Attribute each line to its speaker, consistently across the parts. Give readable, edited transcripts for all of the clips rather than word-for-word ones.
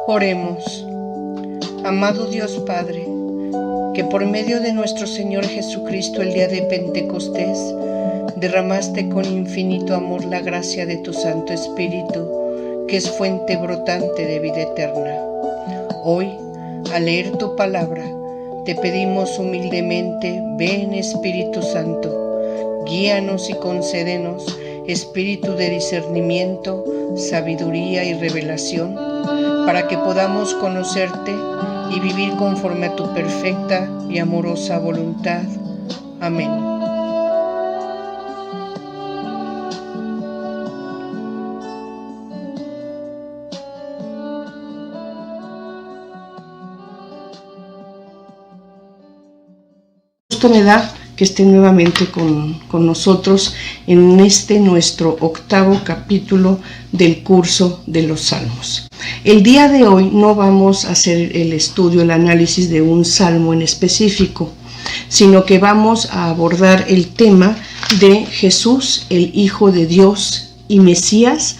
Speaker 1: Oremos. Amado Dios Padre, que por medio de nuestro Señor Jesucristo el día de Pentecostés derramaste con infinito amor la gracia de tu Santo Espíritu, que es fuente brotante de vida eterna. Hoy, al leer tu palabra, te pedimos humildemente: ven Espíritu Santo, guíanos y concédenos espíritu de discernimiento, sabiduría y revelación, para que podamos conocerte y vivir conforme a tu perfecta y amorosa voluntad. Amén. Gusto me da que esté nuevamente con nosotros en este nuestro 8º capítulo del curso de los Salmos. El día de hoy no vamos a hacer el estudio, el análisis de un salmo en específico, sino que vamos a abordar el tema de Jesús, el Hijo de Dios y Mesías,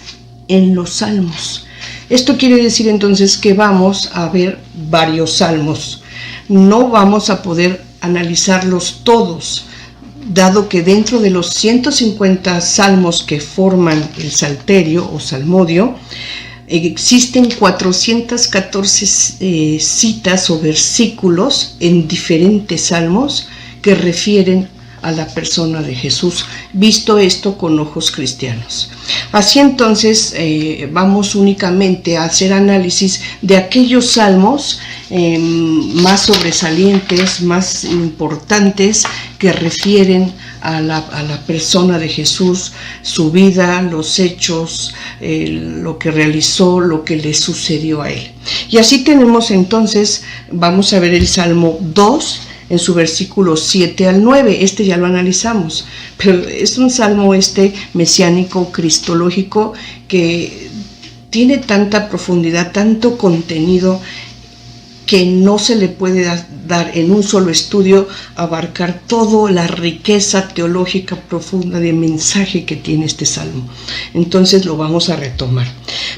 Speaker 1: en los Salmos. Esto quiere decir entonces que vamos a ver varios salmos. No vamos a poder analizarlos todos, dado que dentro de los 150 salmos que forman el Salterio o Salmodio, existen 414 citas o versículos en diferentes salmos que refieren a la persona de Jesús, visto esto con ojos cristianos. Así entonces vamos únicamente a hacer análisis de aquellos salmos más sobresalientes, más importantes, que refieren a la persona de Jesús, su vida, los hechos, lo que realizó, lo que le sucedió a él. Y así tenemos entonces, vamos a ver el Salmo 2, en su versículo 7 al 9, este ya lo analizamos, pero es un salmo mesiánico, cristológico, que tiene tanta profundidad, tanto contenido, que no se le puede dar en un solo estudio, abarcar toda la riqueza teológica profunda de mensaje que tiene este salmo. Entonces lo vamos a retomar.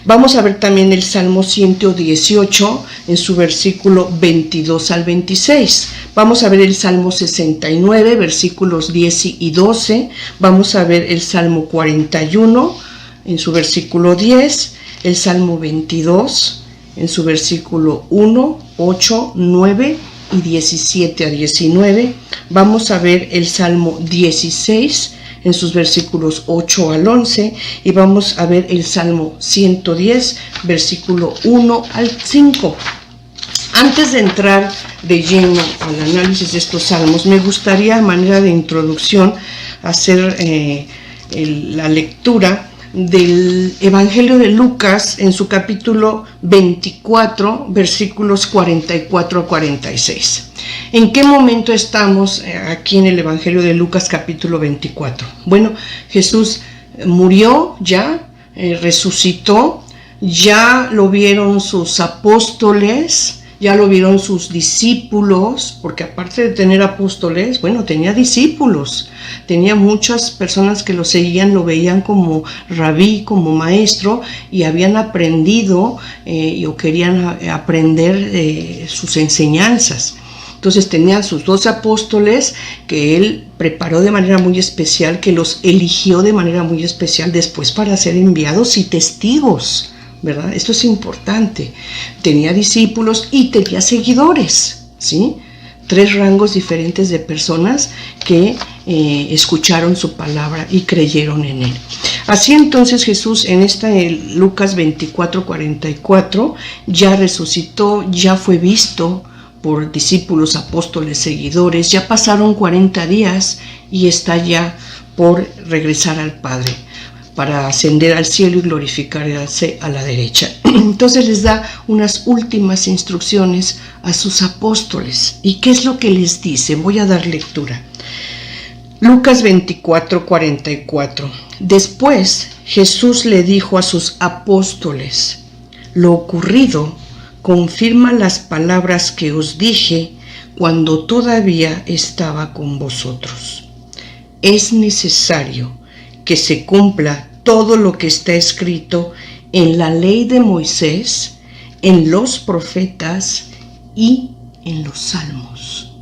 Speaker 1: Vamos a ver también el Salmo 118 en su versículo 22 al 26. Vamos a ver el Salmo 69, versículos 10 y 12. Vamos a ver el Salmo 41 en su versículo 10, el Salmo 22 en su versículo 1, 8, 9 y 17 a 19. Vamos a ver el Salmo 16 en sus versículos 8 al 11, y vamos a ver el Salmo 110, versículo 1 al 5. Antes de entrar de lleno al análisis de estos salmos, me gustaría, a manera de introducción, hacer la lectura del Evangelio de Lucas en su capítulo 24, versículos 44 a 46. ¿En qué momento estamos aquí en el Evangelio de Lucas capítulo 24? Bueno, Jesús murió ya, resucitó, ya lo vieron sus apóstoles, ya lo vieron sus discípulos, porque aparte de tener apóstoles, bueno, tenía discípulos, tenía muchas personas que lo seguían, lo veían como rabí, como maestro, y habían aprendido o querían aprender sus enseñanzas. Entonces tenía sus 12 apóstoles que él preparó de manera muy especial, que los eligió de manera muy especial después para ser enviados y testigos, ¿verdad? Esto es importante. Tenía discípulos y tenía seguidores, ¿sí? 3 rangos diferentes de personas que escucharon su palabra y creyeron en él. Así entonces Jesús en Lucas 24:44 ya resucitó, ya fue visto por discípulos, apóstoles, seguidores, ya pasaron 40 días y está ya por regresar al Padre, para ascender al cielo y glorificarse a la derecha. Entonces les da unas últimas instrucciones a sus apóstoles. ¿Y qué es lo que les dice? Voy a dar lectura. Lucas 24:44. Después Jesús le dijo a sus apóstoles: lo ocurrido confirma las palabras que os dije cuando todavía estaba con vosotros. Es necesario que se cumpla todo lo que está escrito en la ley de Moisés, en los profetas y en los salmos.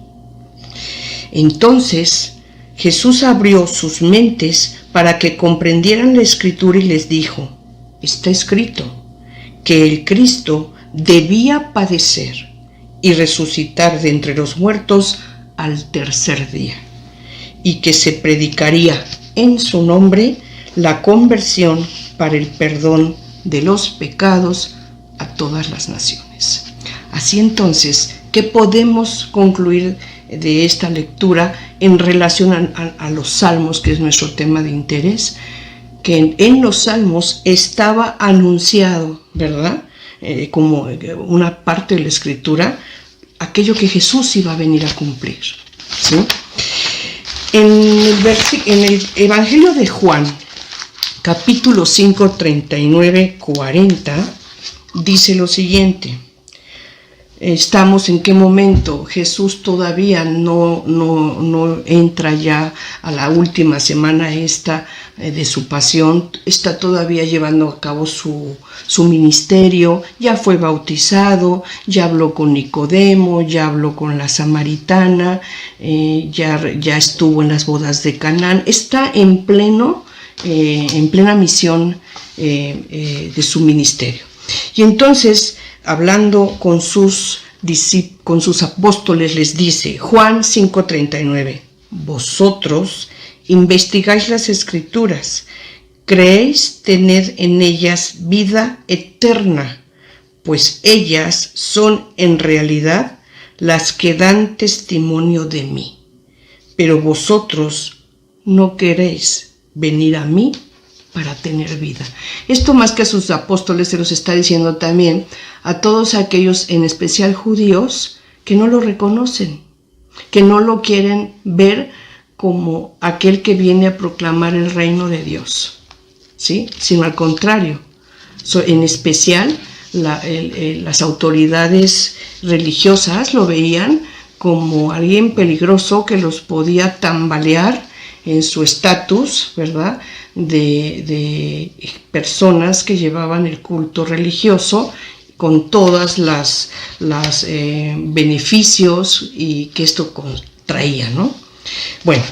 Speaker 1: Entonces Jesús abrió sus mentes para que comprendieran la Escritura y les dijo: está escrito que el Cristo debía padecer y resucitar de entre los muertos al tercer día, y que se predicaría en su nombre la conversión para el perdón de los pecados a todas las naciones. Así entonces, ¿qué podemos concluir de esta lectura en relación a los salmos, que es nuestro tema de interés? Que en los salmos estaba anunciado, ¿verdad? Como una parte de la Escritura, aquello que Jesús iba a venir a cumplir, ¿sí? En el Evangelio de Juan, capítulo 5, 39, 40, dice lo siguiente. Estamos en qué momento. Jesús todavía no entra ya a la última semana esta de su pasión, está todavía llevando a cabo su ministerio, ya fue bautizado, ya habló con Nicodemo, ya habló con la samaritana, ya estuvo en las bodas de Canaán, está en plena misión de su ministerio. Y entonces, hablando con sus apóstoles, les dice, Juan 5:39, vosotros investigáis las Escrituras, creéis tener en ellas vida eterna, pues ellas son en realidad las que dan testimonio de mí. Pero vosotros no queréis venir a mí para tener vida. Esto, más que a sus apóstoles, se los está diciendo también a todos aquellos, en especial judíos, que no lo reconocen, que no lo quieren ver como aquel que viene a proclamar el reino de Dios, ¿sí? Sino al contrario. En especial las autoridades religiosas lo veían como alguien peligroso que los podía tambalear en su estatus, ¿verdad?, de personas que llevaban el culto religioso con todas las beneficios y que esto traía, ¿no? Bueno,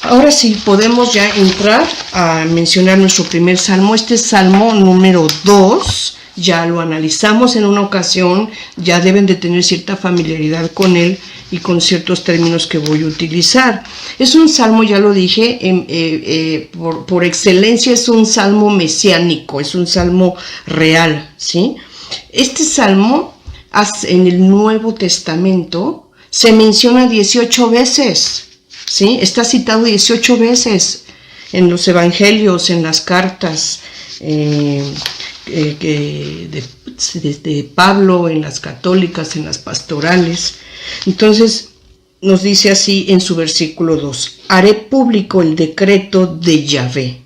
Speaker 1: ahora sí podemos ya entrar a mencionar nuestro primer salmo. Este salmo número 2, ya lo analizamos en una ocasión, ya deben de tener cierta familiaridad con él y con ciertos términos que voy a utilizar. Es un salmo, ya lo dije, por excelencia es un salmo mesiánico, es un salmo real, ¿sí? Este salmo en el Nuevo Testamento se menciona 18 veces, ¿sí? Está citado 18 veces en los evangelios, en las cartas de Pablo, en las católicas, en las pastorales. Entonces nos dice así en su versículo 2: haré público el decreto de Yahvé.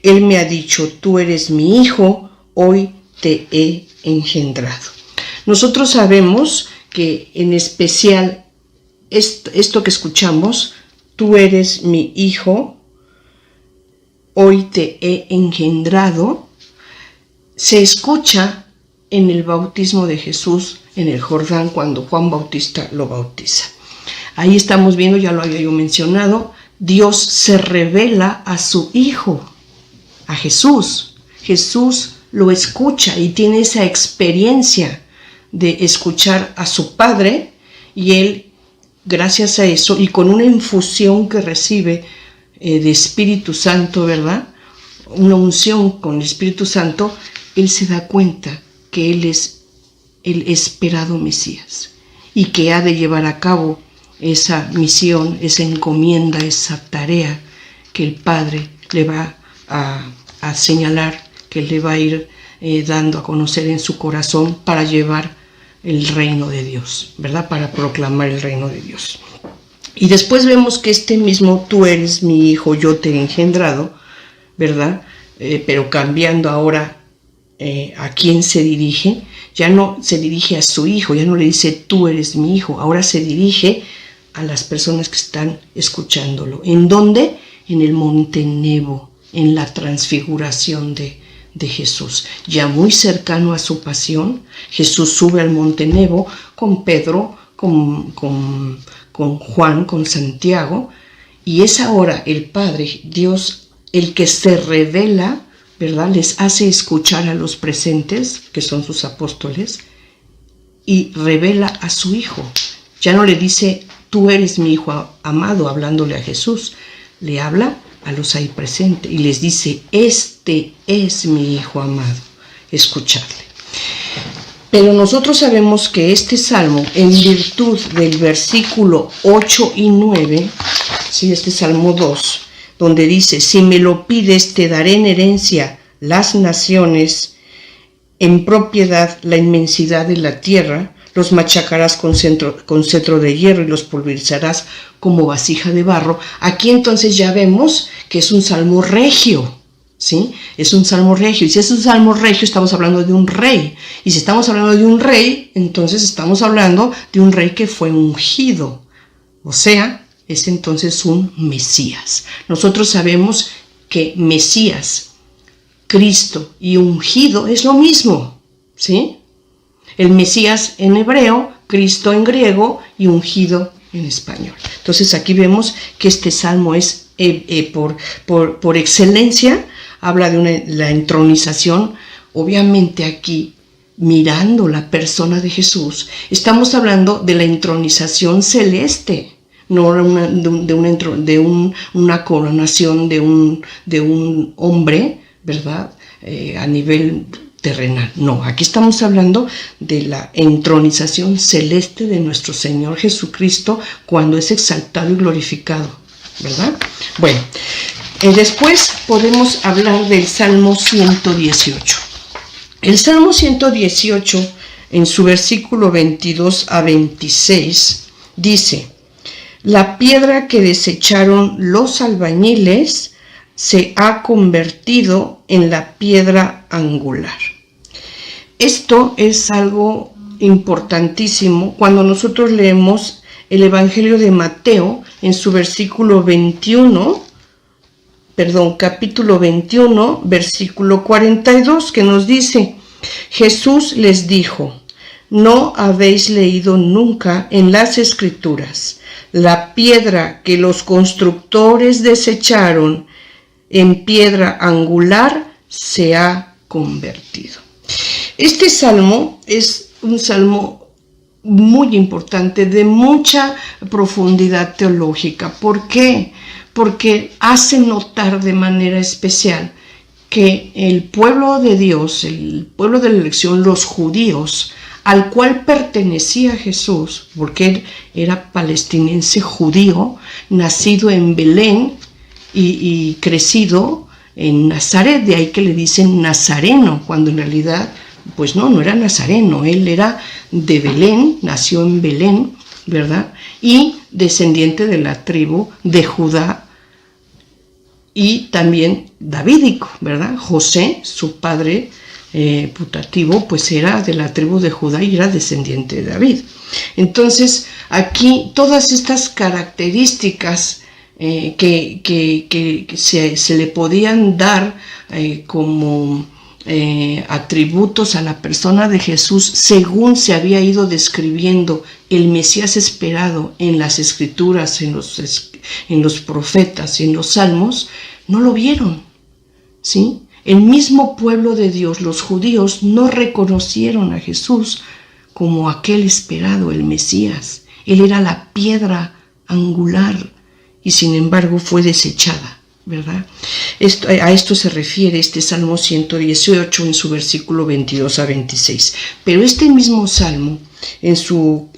Speaker 1: Él me ha dicho, tú eres mi hijo, hoy te he engendrado. Nosotros sabemos que en especial esto que escuchamos, tú eres mi hijo, hoy te he engendrado, se escucha en el bautismo de Jesús en el Jordán, cuando Juan Bautista lo bautiza. Ahí estamos viendo, ya lo había yo mencionado, Dios se revela a su Hijo, a Jesús. Jesús lo escucha y tiene esa experiencia de escuchar a su Padre, y él, gracias a eso y con una infusión que recibe de Espíritu Santo, ¿verdad?, una unción con el Espíritu Santo, él se da cuenta que él es el esperado Mesías y que ha de llevar a cabo esa misión, esa encomienda, esa tarea que el Padre le va a señalar, que le va a ir dando a conocer en su corazón para llevar el reino de Dios, ¿verdad?, para proclamar el reino de Dios. Y después vemos que este mismo tú eres mi hijo, yo te he engendrado, ¿verdad?, pero cambiando ahora a quién se dirige. Ya no se dirige a su hijo, ya no le dice tú eres mi hijo, ahora se dirige a las personas que están escuchándolo. ¿En dónde? En el monte Nebo, en la transfiguración de de Jesús. Ya muy cercano a su pasión, Jesús sube al monte Nebo con Pedro, con Juan, con Santiago, y es ahora el Padre, Dios, el que se revela, ¿verdad? Les hace escuchar a los presentes, que son sus apóstoles, y revela a su Hijo. Ya no le dice, tú eres mi Hijo amado, hablándole a Jesús. Le habla a los ahí presentes y les dice, este es mi Hijo amado, escuchadle. Pero nosotros sabemos que este salmo, en virtud del versículo 8 y 9, ¿sí? Este salmo 2, donde dice, si me lo pides te daré en herencia las naciones, en propiedad la inmensidad de la tierra, los machacarás con cetro de hierro y los pulverizarás como vasija de barro. Aquí entonces ya vemos que es un salmo regio, ¿sí? Es un salmo regio. Y si es un salmo regio, estamos hablando de un rey. Y si estamos hablando de un rey, entonces estamos hablando de un rey que fue ungido. O sea, es entonces un Mesías. Nosotros sabemos que Mesías, Cristo y ungido es lo mismo, ¿sí? El Mesías en hebreo, Cristo en griego y ungido en español. Entonces aquí vemos que este salmo es por excelencia, habla de la entronización. Obviamente aquí, mirando la persona de Jesús, estamos hablando de la entronización celeste, no de una coronación de un hombre, ¿verdad? A nivel terrenal. No, aquí estamos hablando de la entronización celeste de nuestro Señor Jesucristo cuando es exaltado y glorificado, ¿verdad? Bueno, después podemos hablar del Salmo 118. El Salmo 118, en su versículo 22 a 26, dice, la piedra que desecharon los albañiles se ha convertido en la piedra angular. Esto es algo importantísimo cuando nosotros leemos el Evangelio de Mateo en su capítulo 21, versículo 42, que nos dice, Jesús les dijo, ¿no habéis leído nunca en las Escrituras la piedra que los constructores desecharon en piedra angular se ha convertido? Este salmo es un salmo muy importante, de mucha profundidad teológica. ¿Por qué? Porque hace notar de manera especial que el pueblo de Dios, el pueblo de la elección, los judíos, al cual pertenecía Jesús, porque él era palestinense judío, nacido en Belén y crecido en Nazaret, de ahí que le dicen nazareno, cuando en realidad pues no era nazareno, él era de Belén, nació en Belén, ¿verdad? Y descendiente de la tribu de Judá y también davídico, ¿verdad? José, su padre putativo, pues era de la tribu de Judá y era descendiente de David. Entonces, aquí todas estas características que se le podían dar como atributos a la persona de Jesús según se había ido describiendo el Mesías esperado en las Escrituras, en los profetas y en los salmos, no lo vieron, ¿sí? El mismo pueblo de Dios, los judíos, no reconocieron a Jesús como aquel esperado, el Mesías. Él era la piedra angular y sin embargo fue desechada, ¿verdad? A esto se refiere este Salmo 118 en su versículo 22 a 26. Pero este mismo Salmo, en su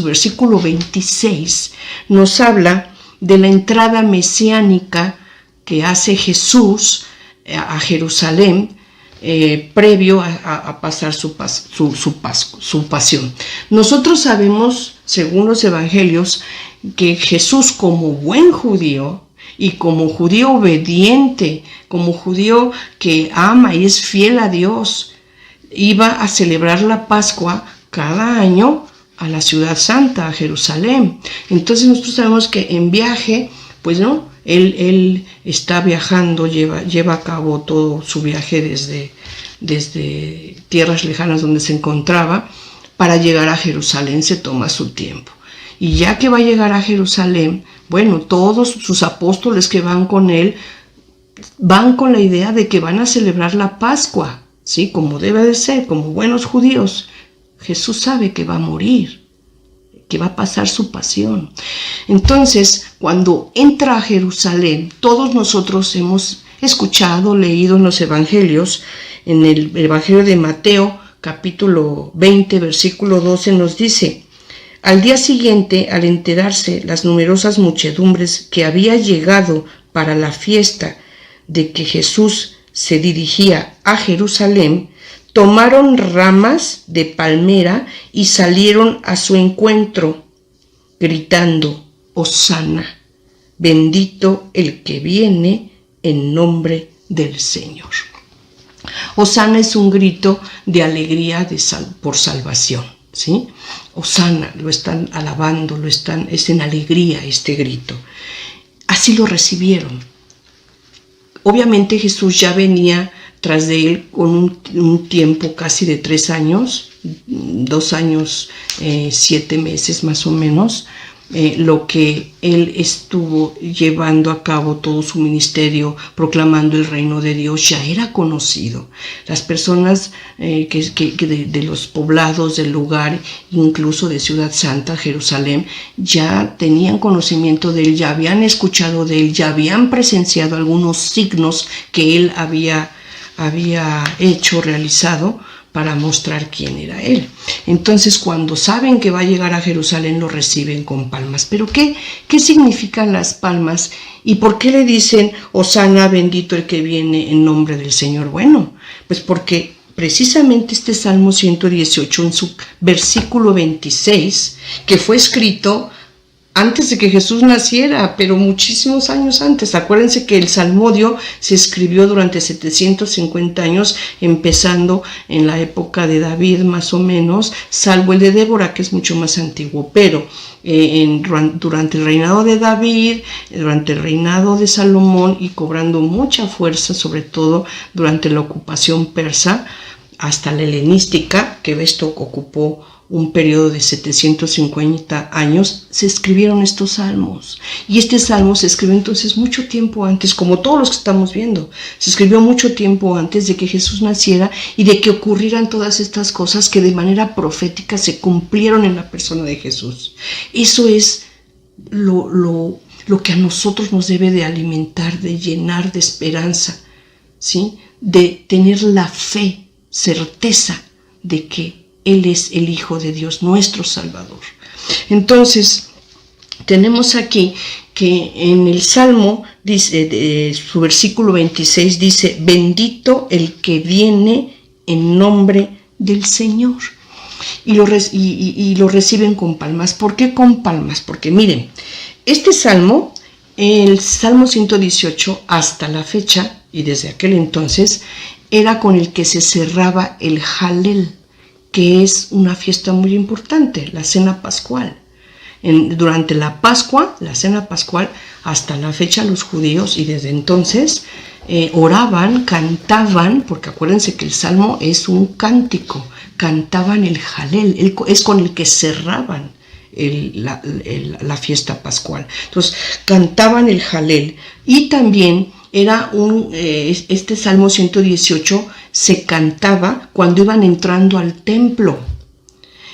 Speaker 1: versículo 26, nos habla de la entrada mesiánica que hace Jesús a Jerusalén previo a pasar su pasión. Nosotros sabemos, según los evangelios, que Jesús, como buen judío y como judío obediente, como judío que ama y es fiel a Dios, iba a celebrar la Pascua cada año a la ciudad santa, a Jerusalén. Entonces nosotros sabemos que en viaje, pues no, Él está viajando, lleva a cabo todo su viaje desde tierras lejanas donde se encontraba para llegar a Jerusalén. Se toma su tiempo. Y ya que va a llegar a Jerusalén, bueno, todos sus apóstoles que van con él van con la idea de que van a celebrar la Pascua, ¿sí? Como debe de ser, como buenos judíos. Jesús sabe que va a morir, que va a pasar su pasión. Entonces, cuando entra a Jerusalén, todos nosotros hemos escuchado, leído en los evangelios, en el evangelio de Mateo, capítulo 20, versículo 12, nos dice: al día siguiente, al enterarse las numerosas muchedumbres que había llegado para la fiesta de que Jesús se dirigía a Jerusalén, tomaron ramas de palmera y salieron a su encuentro, gritando: Hosana, bendito el que viene en nombre del Señor. Hosana es un grito de alegría por salvación, ¿sí? Hosana, lo están alabando, es en alegría este grito. Así lo recibieron. Obviamente Jesús ya venía tras de él con un tiempo casi de 3 años, 2 años, 7 meses más o menos, lo que él estuvo llevando a cabo todo su ministerio, proclamando el reino de Dios, ya era conocido. Las personas de los poblados del lugar, incluso de Ciudad Santa, Jerusalén, ya tenían conocimiento de él, ya habían escuchado de él, ya habían presenciado algunos signos que él había realizado para mostrar quién era él. Entonces, cuando saben que va a llegar a Jerusalén, lo reciben con palmas. ¿Pero qué significan las palmas? ¿Y por qué le dicen Hosana, bendito el que viene en nombre del Señor? Bueno, pues porque precisamente este Salmo 118, en su versículo 26, que fue escrito antes de que Jesús naciera, pero muchísimos años antes. Acuérdense que el Salmodio se escribió durante 750 años, empezando en la época de David más o menos, salvo el de Débora, que es mucho más antiguo, pero durante el reinado de David, durante el reinado de Salomón, y cobrando mucha fuerza, sobre todo durante la ocupación persa, hasta la helenística, que esto ocupó un periodo de 750 años, se escribieron estos salmos. Y este salmo se escribió entonces mucho tiempo antes, como todos los que estamos viendo. Se escribió mucho tiempo antes de que Jesús naciera y de que ocurrieran todas estas cosas que de manera profética se cumplieron en la persona de Jesús. Eso es lo que a nosotros nos debe de alimentar, de llenar de esperanza, ¿sí? De tener la fe, certeza de que Él es el Hijo de Dios, nuestro Salvador. Entonces, tenemos aquí que en el Salmo, dice, su versículo 26 dice: bendito el que viene en nombre del Señor. Y lo reciben con palmas. ¿Por qué con palmas? Porque miren, este Salmo, el Salmo 118, hasta la fecha, y desde aquel entonces, era con el que se cerraba el Jalel, que es una fiesta muy importante, la cena pascual. Durante la Pascua, la cena pascual, hasta la fecha los judíos, y desde entonces, oraban, cantaban, porque acuérdense que el Salmo es un cántico, cantaban el Jalel, es con el que cerraban la fiesta pascual. Entonces, cantaban el Jalel, y también era este Salmo 118 se cantaba cuando iban entrando al templo.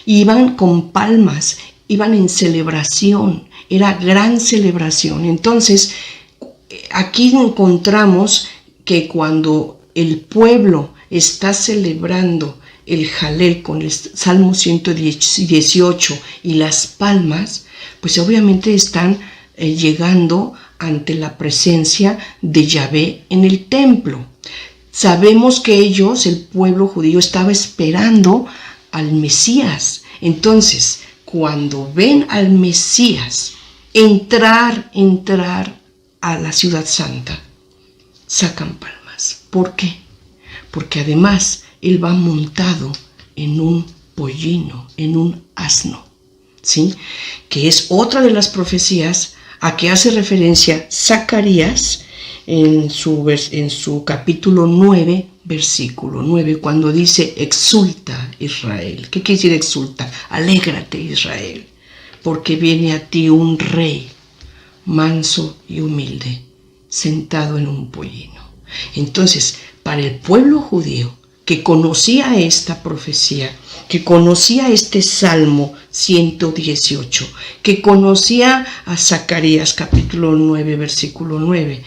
Speaker 1: Iban con palmas, iban en celebración, era gran celebración. Entonces, aquí encontramos que cuando el pueblo está celebrando el Jalel con el Salmo 118 y las palmas, pues obviamente están llegando ante la presencia de Yahvé en el templo. Sabemos que ellos, el pueblo judío, estaba esperando al Mesías. Entonces, cuando ven al Mesías entrar a la ciudad santa, sacan palmas. ¿Por qué? Porque además él va montado en un pollino, en un asno, ¿sí? Que es otra de las profecías a que hace referencia Zacarías en su capítulo 9, versículo 9, cuando dice: exulta Israel. ¿Qué quiere decir exulta? Alégrate Israel, porque viene a ti un rey manso y humilde, sentado en un pollino. Entonces, para el pueblo judío que conocía esta profecía, que conocía este Salmo 118, que conocía a Zacarías capítulo 9, versículo 9,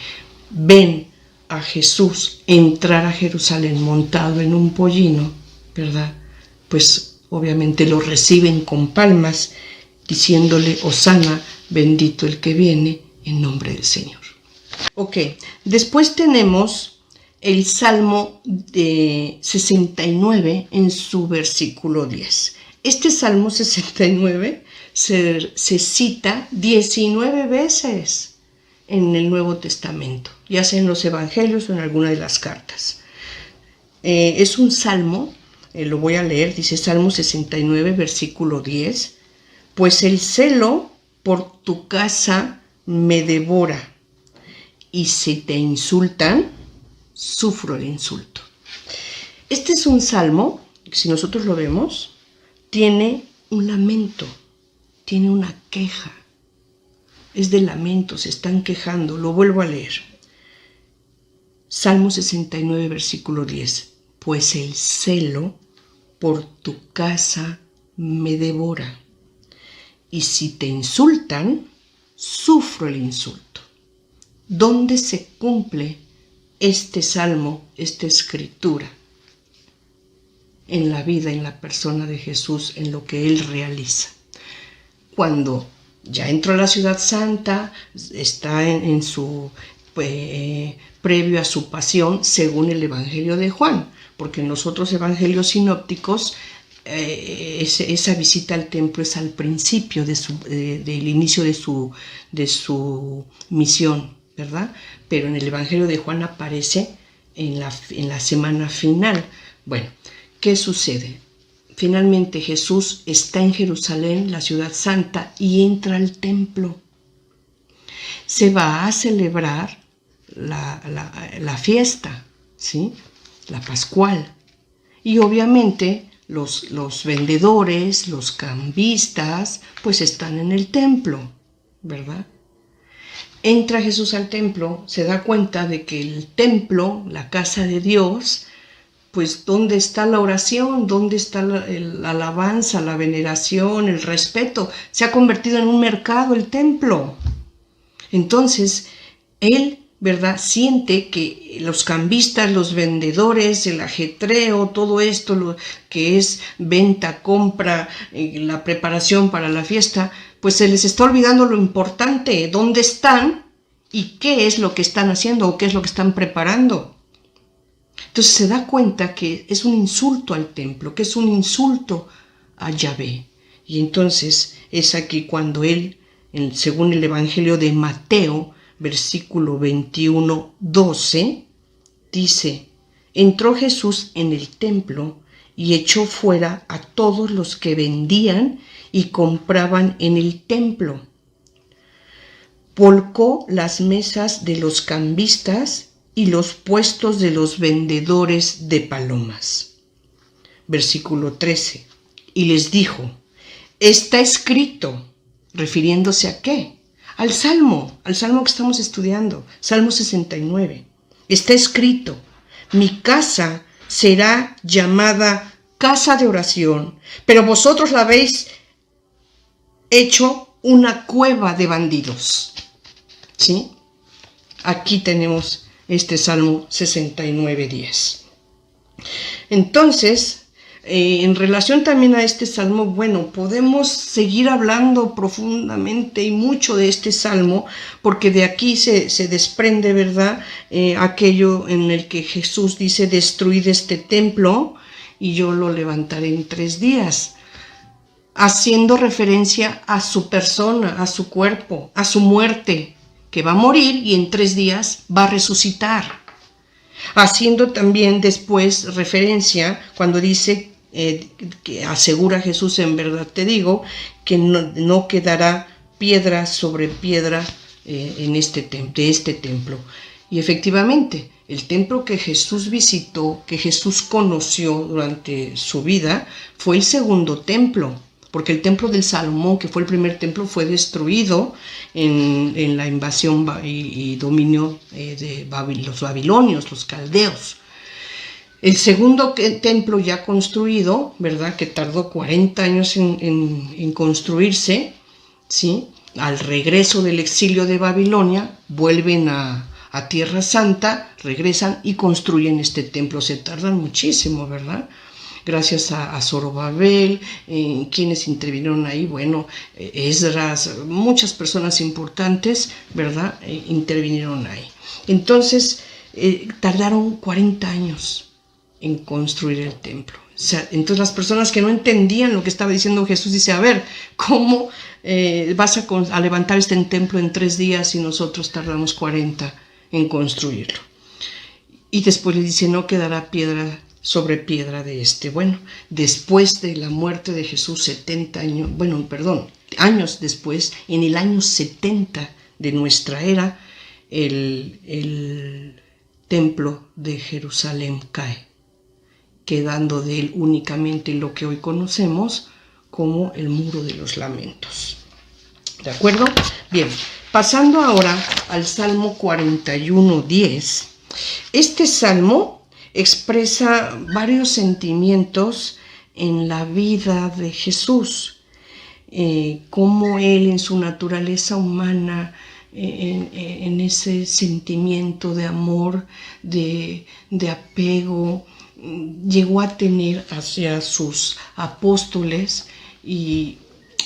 Speaker 1: ven a Jesús entrar a Jerusalén montado en un pollino, ¿verdad? Pues obviamente lo reciben con palmas, diciéndole: Hosana, bendito el que viene en nombre del Señor. Ok, después tenemos el Salmo de 69 en su versículo 10. Este Salmo 69 se cita 19 veces en el Nuevo Testamento, ya sea en los Evangelios o en alguna de las cartas. Es un salmo, lo voy a leer, dice Salmo 69, versículo 10, pues el celo por tu casa me devora, y si te insultan, sufro el insulto. Este es un salmo, si nosotros lo vemos, tiene un lamento, tiene una queja. Es de lamento, se están quejando. Lo vuelvo a leer. Salmo 69, versículo 10. Pues el celo por tu casa me devora, y si te insultan, sufro el insulto. ¿Dónde se cumple este salmo, esta escritura? En la vida, en la persona de Jesús, en lo que Él realiza. Cuando ya entró a la ciudad santa, está en su previo a su pasión, según el Evangelio de Juan, porque en los otros evangelios sinópticos esa visita al templo es al principio del inicio de su misión, ¿verdad? Pero en el Evangelio de Juan aparece en la semana final. Bueno, ¿qué sucede? Finalmente Jesús está en Jerusalén, la ciudad santa, y entra al templo. Se va a celebrar la fiesta, ¿sí? La Pascual. Y obviamente los vendedores, los cambistas, pues están en el templo, ¿verdad? Entra Jesús al templo, se da cuenta de que el templo, la casa de Dios, pues ¿dónde está la oración? ¿Dónde está la alabanza, la veneración, el respeto? Se ha convertido en un mercado el templo. Entonces, él, ¿verdad?, siente que los cambistas, los vendedores, el ajetreo, todo esto lo que es venta, compra, la preparación para la fiesta, pues se les está olvidando lo importante, dónde están y qué es lo que están haciendo o qué es lo que están preparando. Entonces se da cuenta que es un insulto al templo, que es un insulto a Yahvé. Y entonces es aquí cuando él, según el Evangelio de Mateo, versículo 21, 12, dice: entró Jesús en el templo y echó fuera a todos los que vendían y compraban en el templo. Volcó las mesas de los cambistas y los puestos de los vendedores de palomas. Versículo 13. Y les dijo: está escrito, refiriéndose ¿a qué? Al Salmo que estamos estudiando, Salmo 69. Está escrito: mi casa será llamada casa de oración, pero vosotros la habéis hecho una cueva de bandidos. ¿Sí? Aquí tenemos este Salmo 69:10. Entonces, en relación también a este Salmo, bueno, podemos seguir hablando profundamente y mucho de este Salmo, porque de aquí se desprende, ¿verdad?, aquello en el que Jesús dice: destruid este templo y yo lo levantaré en 3 días, haciendo referencia a su persona, a su cuerpo, a su muerte, que va a morir y en 3 días va a resucitar. Haciendo también después referencia cuando dice, que asegura Jesús: en verdad te digo, que no quedará piedra sobre piedra de este templo. Y efectivamente, el templo que Jesús visitó, que Jesús conoció durante su vida, fue el segundo templo, porque el templo del Salomón, que fue el primer templo, fue destruido en la invasión y dominio de los babilonios, los caldeos. El segundo templo ya construido, ¿verdad?, que tardó 40 años en construirse, ¿sí?, al regreso del exilio de Babilonia, vuelven a Tierra Santa, regresan y construyen este templo. Se tardan muchísimo, ¿verdad? Gracias a Zorobabel, quienes intervinieron ahí, bueno, Esdras, muchas personas importantes, ¿verdad?, intervinieron ahí. Entonces, tardaron 40 años en construir el templo. O sea, entonces las personas que no entendían lo que estaba diciendo Jesús, dice, a ver, ¿cómo vas a levantar este templo en 3 días y nosotros tardamos 40 en construirlo? Y después le dice, no quedará piedra sobre piedra de este. Bueno, después de la muerte de Jesús, 70 años, años después, en el año 70 de nuestra era, el templo de Jerusalén cae, quedando de él únicamente lo que hoy conocemos como el Muro de los Lamentos. ¿De acuerdo? Bien, pasando ahora al Salmo 41:10. Este salmo expresa varios sentimientos en la vida de Jesús, cómo él en su naturaleza humana, en ese sentimiento de amor, de apego, llegó a tener hacia sus apóstoles. Y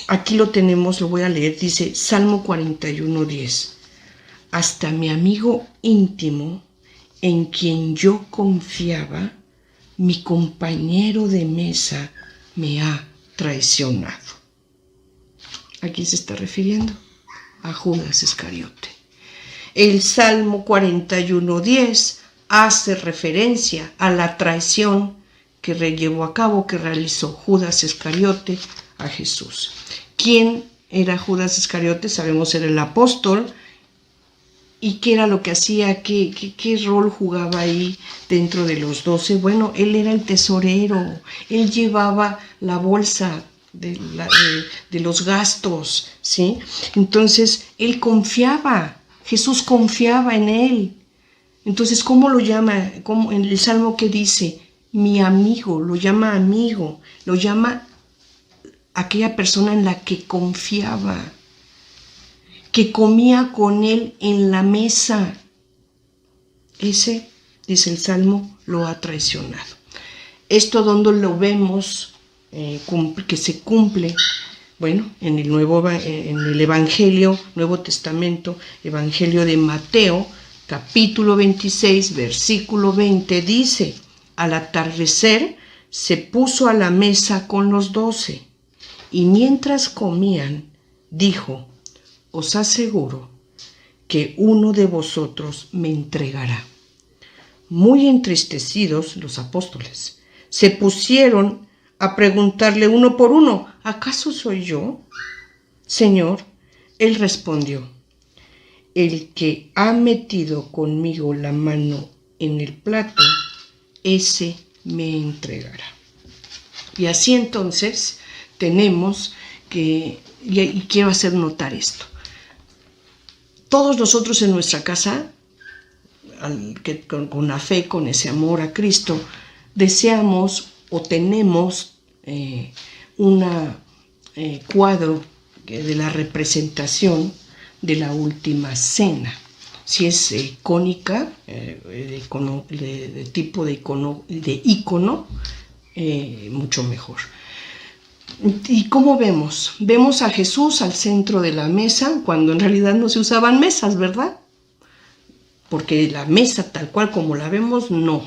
Speaker 1: aquí lo tenemos, lo voy a leer, dice Salmo 41:10. Hasta mi amigo íntimo, en quien yo confiaba, mi compañero de mesa me ha traicionado. Aquí se está refiriendo a Judas Iscariote. El Salmo 41:10 hace referencia a la traición que llevó a cabo, que realizó Judas Iscariote a Jesús. ¿Quién era Judas Iscariote? Sabemos, era el apóstol. ¿Y qué era lo que hacía? ¿Qué rol jugaba ahí dentro de los 12? Bueno, él era el tesorero, él llevaba la bolsa de los gastos, ¿sí? Entonces, él confiaba, Jesús confiaba en él. Entonces, ¿cómo lo llama? ¿Cómo, en el Salmo que dice? Mi amigo, lo llama amigo, lo llama aquella persona en la que confiaba, que comía con él en la mesa. Ese, dice el Salmo, lo ha traicionado. Esto, ¿dónde lo vemos que se cumple? Bueno, en el Evangelio, Nuevo Testamento, Evangelio de Mateo, capítulo 26, versículo 20, dice, al atardecer se puso a la mesa con los 12, y mientras comían, dijo, os aseguro que uno de vosotros me entregará. Muy entristecidos los apóstoles se pusieron a preguntarle uno por uno, ¿acaso soy yo, Señor? Él respondió, el que ha metido conmigo la mano en el plato, ese me entregará. Y así entonces tenemos que, y quiero hacer notar esto, todos nosotros en nuestra casa, con la fe, con ese amor a Cristo, deseamos o tenemos un cuadro de la representación de la última cena. Si es icónica, de tipo de icono, mucho mejor. ¿Y cómo vemos? Vemos a Jesús al centro de la mesa, cuando en realidad no se usaban mesas, ¿verdad? Porque la mesa tal cual como la vemos, no.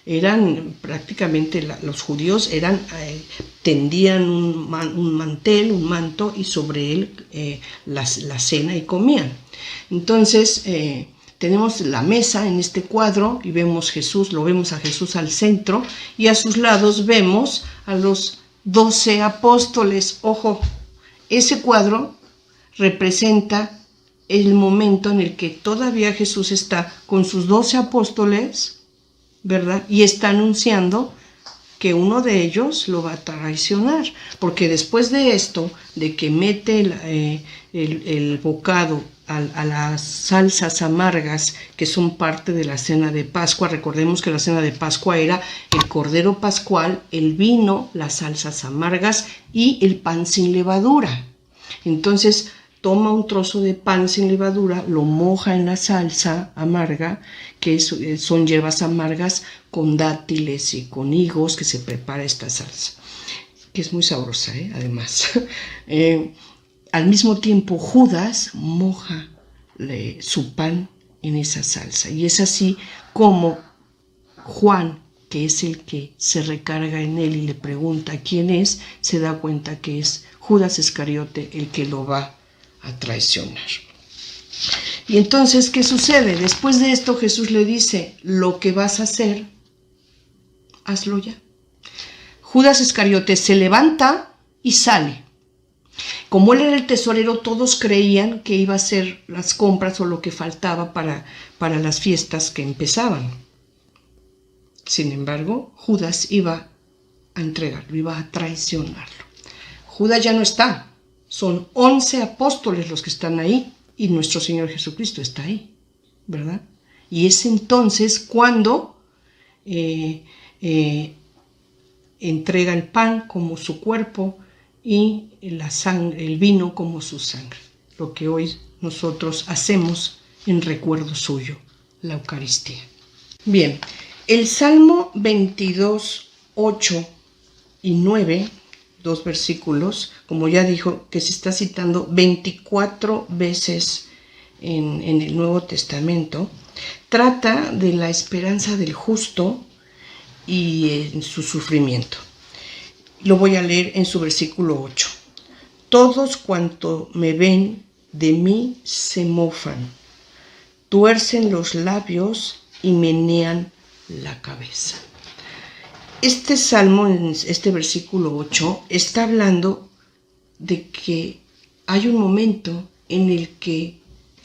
Speaker 1: Eran prácticamente, los judíos tendían un mantel, un manto, y sobre él la cena y comían. Entonces, tenemos la mesa en este cuadro y vemos lo vemos a Jesús al centro, y a sus lados vemos a los 12 apóstoles. Ojo, ese cuadro representa el momento en el que todavía Jesús está con sus 12 apóstoles, ¿verdad? Y está anunciando que uno de ellos lo va a traicionar, porque después de esto, de que mete el bocado a las salsas amargas que son parte de la cena de Pascua, recordemos que la cena de Pascua era el cordero pascual, el vino, las salsas amargas y el pan sin levadura. Entonces toma un trozo de pan sin levadura, lo moja en la salsa amarga, que son hierbas amargas con dátiles y con higos, que se prepara esta salsa, que es muy sabrosa, además. Al mismo tiempo, Judas moja su pan en esa salsa. Y es así como Juan, que es el que se recarga en él y le pregunta quién es, se da cuenta que es Judas Iscariote el que lo va a traicionar. Y entonces, ¿qué sucede? Después de esto Jesús le dice, lo que vas a hacer, hazlo ya. Judas Iscariote se levanta y sale. Como él era el tesorero, todos creían que iba a hacer las compras o lo que faltaba para las fiestas que empezaban. Sin embargo, Judas iba a entregarlo, iba a traicionarlo. Judas ya no está. Son 11 apóstoles los que están ahí y nuestro Señor Jesucristo está ahí, ¿verdad? Y es entonces cuando entrega el pan como su cuerpo y el vino como su sangre, lo que hoy nosotros hacemos en recuerdo suyo, la Eucaristía. Bien, el Salmo 22, 8 y 9, 2 versículos, como ya dijo, que se está citando 24 veces en el Nuevo Testamento, trata de la esperanza del justo y en su sufrimiento. Lo voy a leer en su versículo 8. Todos cuanto me ven de mí se mofan, tuercen los labios y menean la cabeza. Este salmo, en este versículo 8, está hablando de que hay un momento en el que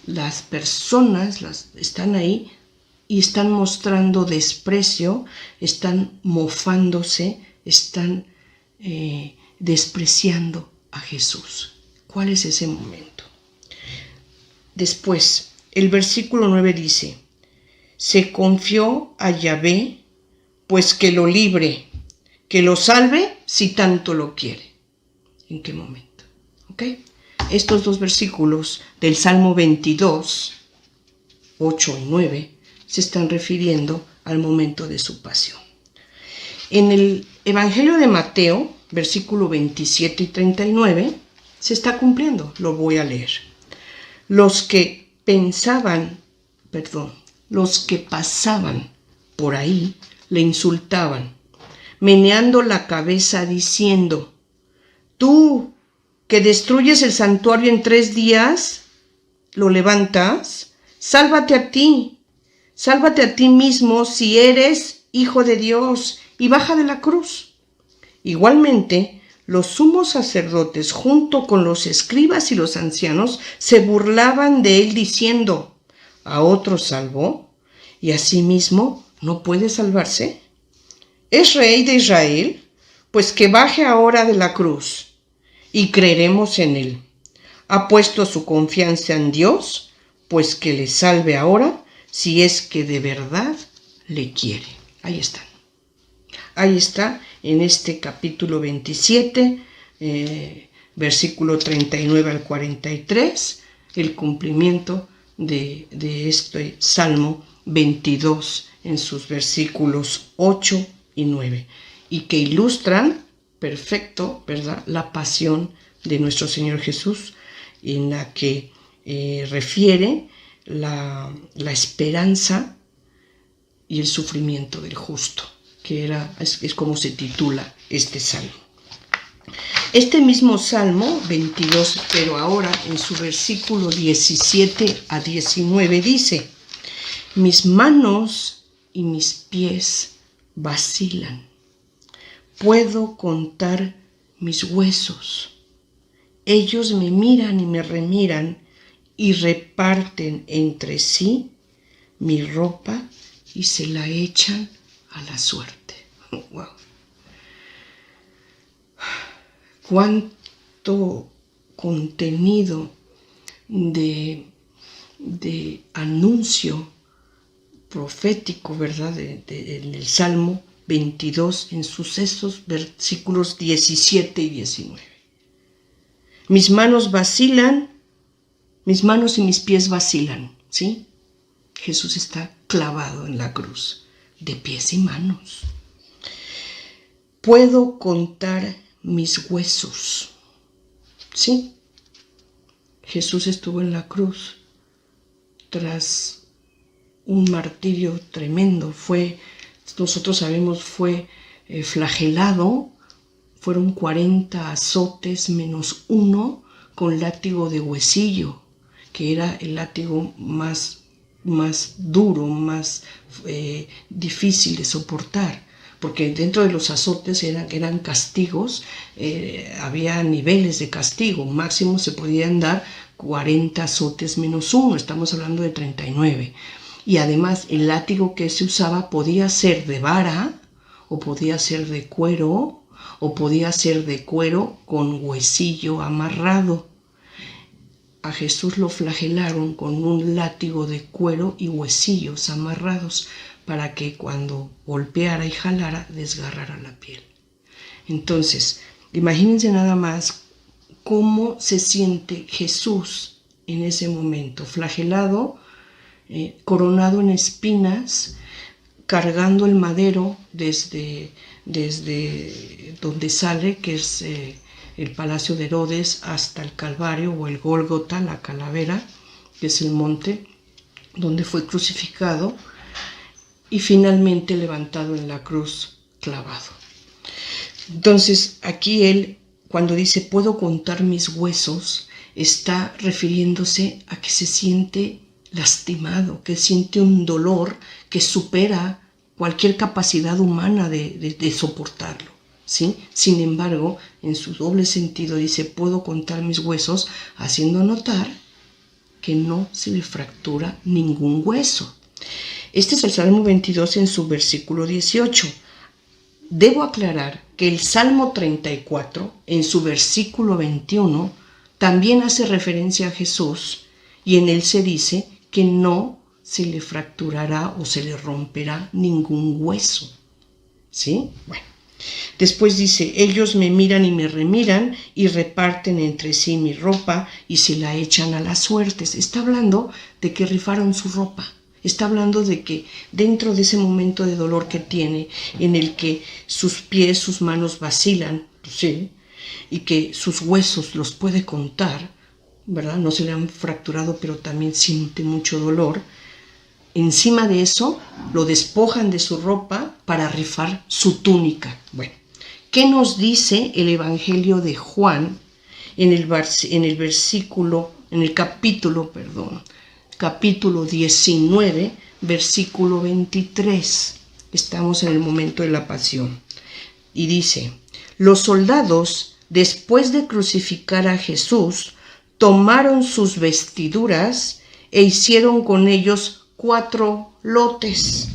Speaker 1: las personas están ahí y están mostrando desprecio, están mofándose, están despreciando a Jesús. ¿Cuál es ese momento? Después, el versículo 9 dice, se confió a Yahvé, pues que lo libre, que lo salve si tanto lo quiere. ¿En qué momento? ¿Ok? Estos dos versículos del Salmo 22, 8 y 9, se están refiriendo al momento de su pasión. En el Evangelio de Mateo, versículo 27 y 39, se está cumpliendo. Lo voy a leer. Los que pasaban por ahí le insultaban, meneando la cabeza diciendo, tú que destruyes el santuario en 3 días, ¿lo levantas? Sálvate a ti mismo si eres hijo de Dios y baja de la cruz. Igualmente, los sumos sacerdotes junto con los escribas y los ancianos se burlaban de él diciendo, ¿a otro salvó? ¿Y a sí mismo no puede salvarse? ¿Es rey de Israel? Pues que baje ahora de la cruz y creeremos en él. ¿Ha puesto su confianza en Dios? Pues que le salve ahora si es que de verdad le quiere. Ahí está. Ahí está en este capítulo 27, versículo 39 al 43, el cumplimiento de este Salmo 22 en sus versículos 8 y 9, y que ilustran perfecto, ¿verdad?, la pasión de nuestro Señor Jesús, en la que refiere la esperanza y el sufrimiento del justo, que es como se titula este salmo. Este mismo Salmo 22, pero ahora en su versículo 17 a 19 dice, mis manos y mis pies vacilan, puedo contar mis huesos, ellos me miran y me remiran y reparten entre sí mi ropa y se la echan a la suerte. Wow. Cuánto contenido de anuncio profético, ¿verdad? En el Salmo 22, en Sucesos, versículos 17 y 19. Mis manos vacilan, mis manos y mis pies vacilan, ¿sí? Jesús está clavado en la cruz, de pies y manos. Puedo contar mis huesos, ¿sí? Jesús estuvo en la cruz tras un martirio tremendo. Nosotros sabemos, fue flagelado. Fueron 40 azotes menos uno con látigo de huesillo, que era el látigo más duro, más difícil de soportar, porque dentro de los azotes eran castigos, había niveles de castigo. Máximo se podían dar 40 azotes menos uno, estamos hablando de 39. Y además el látigo que se usaba podía ser de vara, o podía ser de cuero, o podía ser de cuero con huesillo amarrado. A Jesús lo flagelaron con un látigo de cuero y huesillos amarrados para que cuando golpeara y jalara desgarrara la piel. Entonces, imagínense nada más cómo se siente Jesús en ese momento, flagelado, coronado en espinas, cargando el madero desde donde sale, que es el Palacio de Herodes, hasta el Calvario o el Gólgota, la calavera, que es el monte donde fue crucificado, y finalmente levantado en la cruz, clavado. Entonces, aquí él, cuando dice puedo contar mis huesos, está refiriéndose a que se siente lastimado, que siente un dolor que supera cualquier capacidad humana de soportarlo, ¿sí? Sin embargo, en su doble sentido dice puedo contar mis huesos, haciendo notar que no se le fractura ningún hueso. Este es el Salmo 22 en su versículo 18. Debo aclarar que el Salmo 34 en su versículo 21 también hace referencia a Jesús, y en él se dice que no se le fracturará o se le romperá ningún hueso, ¿sí? Bueno, después dice, ellos me miran y me remiran y reparten entre sí mi ropa y se la echan a las suertes. Está hablando de que rifaron su ropa. Está hablando de que dentro de ese momento de dolor que tiene, en el que sus pies, sus manos vacilan, ¿sí? Y que sus huesos los puede contar, ¿verdad? No se le han fracturado, pero también siente mucho dolor. Encima de eso, lo despojan de su ropa para rifar su túnica. Bueno, ¿qué nos dice el Evangelio de Juan en el capítulo 19, versículo 23? Estamos en el momento de la pasión. Y dice, los soldados, después de crucificar a Jesús, tomaron sus vestiduras e hicieron con ellos 4 lotes,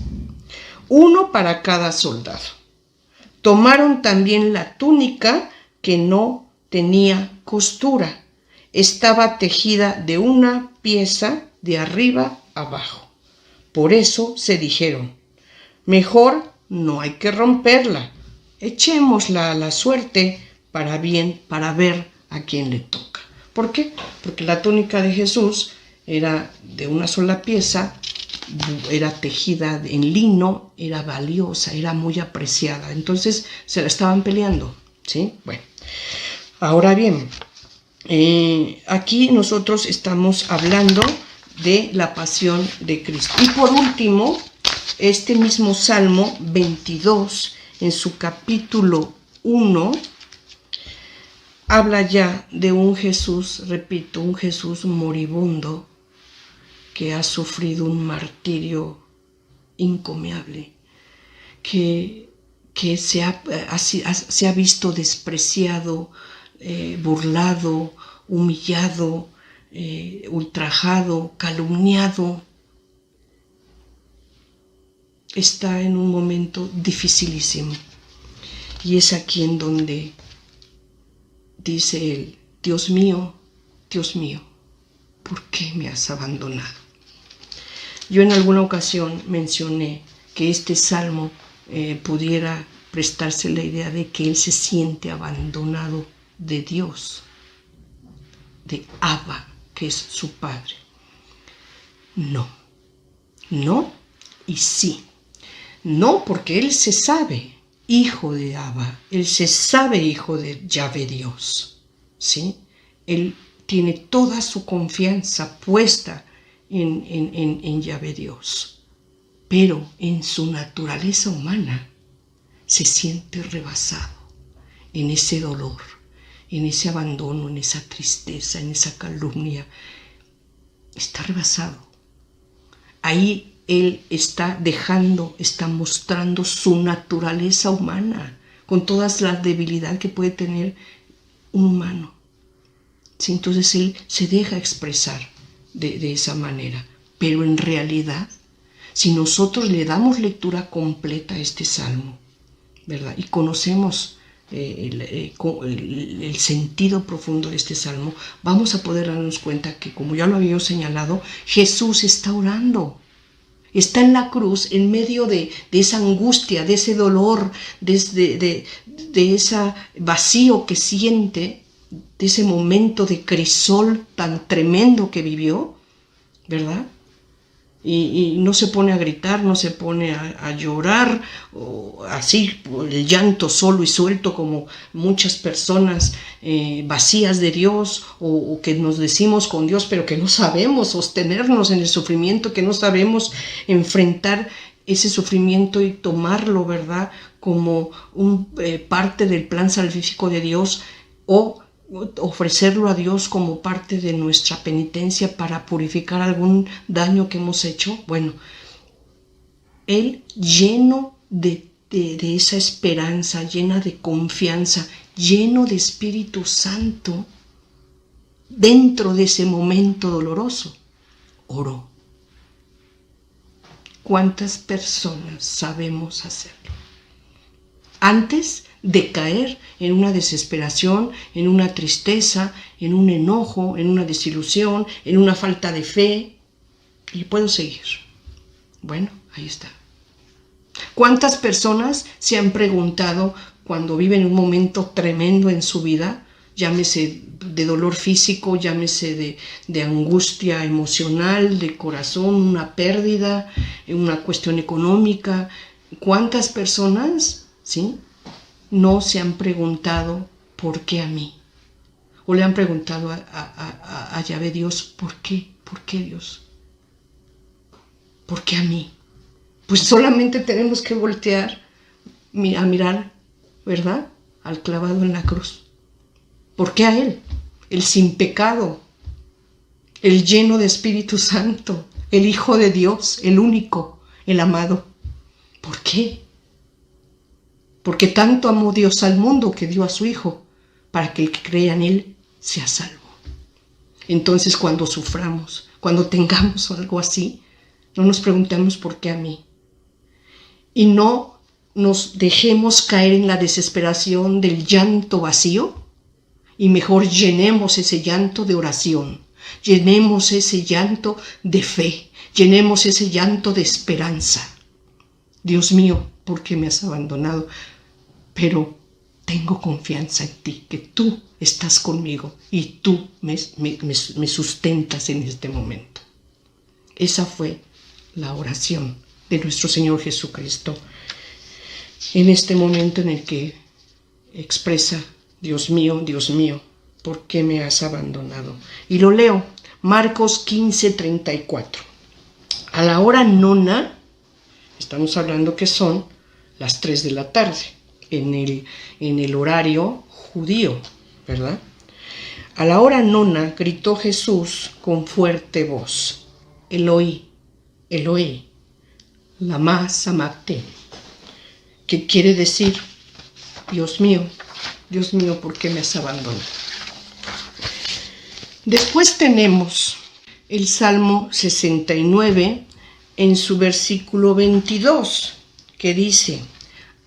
Speaker 1: uno para cada soldado. Tomaron también la túnica que no tenía costura. Estaba tejida de una pieza de arriba abajo. Por eso se dijeron, mejor no hay que romperla, echémosla a la suerte para ver a quién le toca. ¿Por qué? Porque la túnica de Jesús era de una sola pieza, era tejida en lino, era valiosa, era muy apreciada. Entonces se la estaban peleando, ¿sí? Bueno, ahora bien, aquí nosotros estamos hablando de la pasión de Cristo. Y por último, este mismo Salmo 22, en su capítulo 1, habla ya de un Jesús, repito, un Jesús moribundo que ha sufrido un martirio encomiable, que se ha visto despreciado, burlado, humillado, ultrajado, calumniado, está en un momento dificilísimo. Y es aquí en donde dice él: Dios mío, ¿por qué me has abandonado? Yo en alguna ocasión mencioné que este salmo pudiera prestarse la idea de que él se siente abandonado de Dios, de Abba, que es su padre. No y sí. No, porque él se sabe hijo de Abba, él se sabe hijo de Yahvé Dios, ¿sí? Él tiene toda su confianza puesta en Yahvé Dios, pero en su naturaleza humana se siente rebasado en ese dolor, en ese abandono, en esa tristeza, en esa calumnia. Está rebasado. Ahí él está mostrando su naturaleza humana, con todas las debilidades que puede tener un humano. ¿Sí? Entonces él se deja expresar de esa manera. Pero en realidad, si nosotros le damos lectura completa a este salmo, ¿verdad? Y conocemos el sentido profundo de este salmo, vamos a poder darnos cuenta que, como ya lo había señalado, Jesús está orando. Está en la cruz, en medio de esa angustia, de ese dolor, de ese vacío que siente, de ese momento de crisol tan tremendo que vivió, ¿verdad? Y no se pone a gritar, no se pone a llorar, o así, el llanto solo y suelto como muchas personas vacías de Dios, o que nos decimos con Dios, pero que no sabemos sostenernos en el sufrimiento, que no sabemos enfrentar ese sufrimiento y tomarlo, ¿verdad?, como parte del plan salvífico de Dios, o ofrecerlo a Dios como parte de nuestra penitencia para purificar algún daño que hemos hecho. Bueno, él, lleno de esa esperanza, llena de confianza, lleno de Espíritu Santo, dentro de ese momento doloroso, oró. ¿Cuántas personas sabemos hacerlo? Antes de caer en una desesperación, en una tristeza, en un enojo, en una desilusión, en una falta de fe. Y puedo seguir. Bueno, ahí está. ¿Cuántas personas se han preguntado cuando viven un momento tremendo en su vida, llámese de dolor físico, llámese de angustia emocional, de corazón, una pérdida, una cuestión económica? ¿Cuántas personas, sí, no se han preguntado por qué a mí? O le han preguntado a Yahvé Dios, ¿por qué? ¿Por qué, Dios? ¿Por qué a mí? Pues solamente tenemos que voltear a mirar, ¿verdad?, al clavado en la cruz. ¿Por qué a Él? El sin pecado, el lleno de Espíritu Santo, el Hijo de Dios, el único, el amado. ¿Por qué? Porque tanto amó Dios al mundo que dio a su Hijo, para que el que crea en Él sea salvo. Entonces, cuando suframos, cuando tengamos algo así, no nos preguntemos por qué a mí. Y no nos dejemos caer en la desesperación del llanto vacío, y mejor llenemos ese llanto de oración, llenemos ese llanto de fe, llenemos ese llanto de esperanza. Dios mío, ¿por qué me has abandonado? Pero tengo confianza en ti, que tú estás conmigo y tú me sustentas en este momento. Esa fue la oración de nuestro Señor Jesucristo en este momento en el que expresa: Dios mío, ¿por qué me has abandonado? Y lo leo, Marcos 15:34. A la hora nona, estamos hablando que son las 3 de la tarde, en el horario judío, ¿verdad? A la hora nona gritó Jesús con fuerte voz: Eloi, Eloi, lama sabactani, que quiere decir: Dios mío, ¿por qué me has abandonado? Después tenemos el Salmo 69 en su versículo 22, que dice: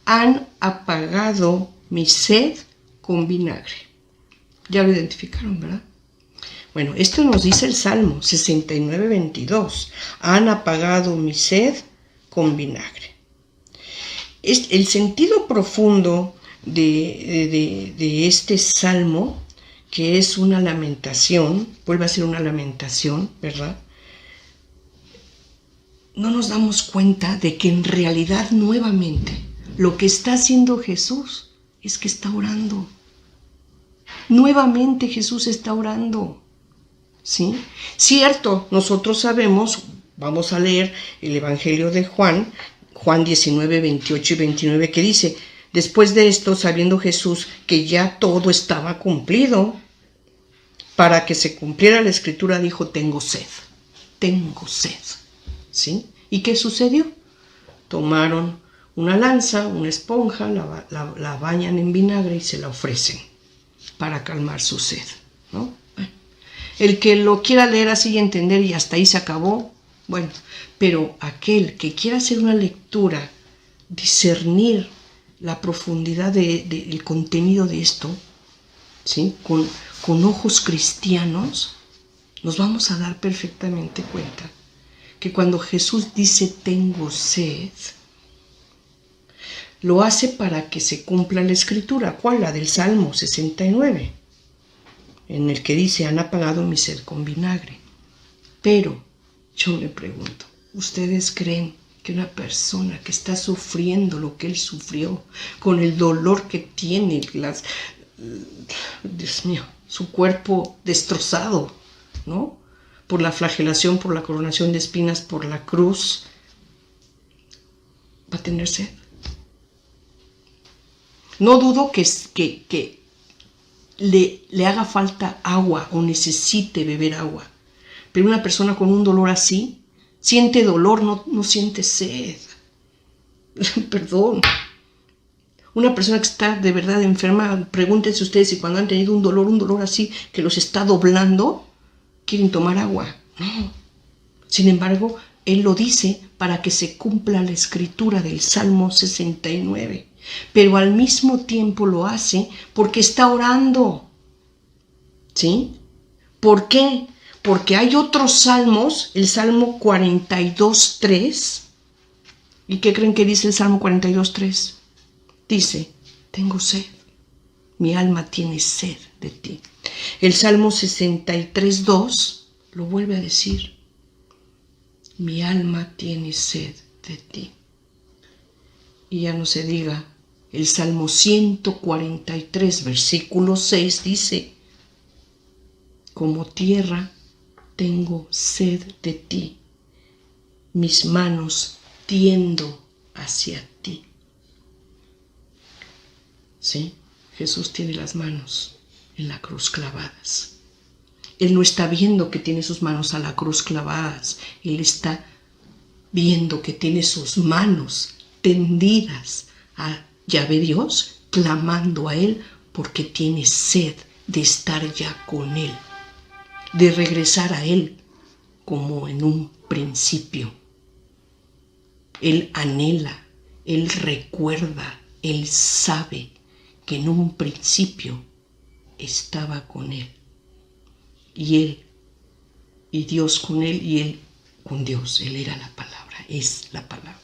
Speaker 1: han apagado mi sed con vinagre. Ya lo identificaron, ¿verdad? Bueno, esto nos dice el Salmo 69, 22. Han apagado mi sed con vinagre. El sentido profundo de este salmo, que es una lamentación, vuelve a ser una lamentación, ¿verdad? No nos damos cuenta de que en realidad nuevamente lo que está haciendo Jesús es que está orando. Nuevamente Jesús está orando. ¿Sí? Cierto, nosotros sabemos, vamos a leer el Evangelio de Juan 19, 28 y 29, que dice: después de esto, sabiendo Jesús que ya todo estaba cumplido, para que se cumpliera la Escritura, dijo: tengo sed. ¿Sí? ¿Y qué sucedió? Tomaron una lanza, una esponja, la bañan en vinagre y se la ofrecen para calmar su sed, ¿no? El que lo quiera leer así y entender y hasta ahí se acabó, bueno, pero aquel que quiera hacer una lectura, discernir la profundidad del contenido de esto, ¿sí? Con ojos cristianos, nos vamos a dar perfectamente cuenta que cuando Jesús dice tengo sed, lo hace para que se cumpla la Escritura. ¿Cuál? La del Salmo 69. En el que dice: han apagado mi sed con vinagre. Pero yo me pregunto, ¿ustedes creen que una persona que está sufriendo lo que él sufrió, con el dolor que tiene, Dios mío, su cuerpo destrozado, ¿no? Por la flagelación, por la coronación de espinas, por la cruz, va a tener sed? No dudo que le haga falta agua o necesite beber agua. Pero una persona con un dolor así, siente dolor, no siente sed. Perdón. Una persona que está de verdad enferma, pregúntense ustedes si cuando han tenido un dolor así, que los está doblando, quieren tomar agua. No. Sin embargo, él lo dice para que se cumpla la Escritura del Salmo 69. Pero al mismo tiempo lo hace porque está orando. ¿Sí? ¿Por qué? Porque hay otros salmos, el Salmo 42.3. ¿Y qué creen que dice el Salmo 42.3? Dice: tengo sed, mi alma tiene sed de ti. El Salmo 63.2 lo vuelve a decir: mi alma tiene sed de ti. Y ya no se diga, el Salmo 143, versículo 6 dice: como tierra tengo sed de ti, mis manos tiendo hacia ti. ¿Sí? Jesús tiene las manos en la cruz clavadas. Él no está viendo que tiene sus manos a la cruz clavadas. Él está viendo que tiene sus manos tendidas a Yahvé Dios, clamando a Él porque tiene sed de estar ya con Él, de regresar a Él como en un principio. Él anhela, Él recuerda, Él sabe que en un principio estaba con Él. Y Él, y Dios con Él, y Él con Dios. Él era la palabra, es la palabra.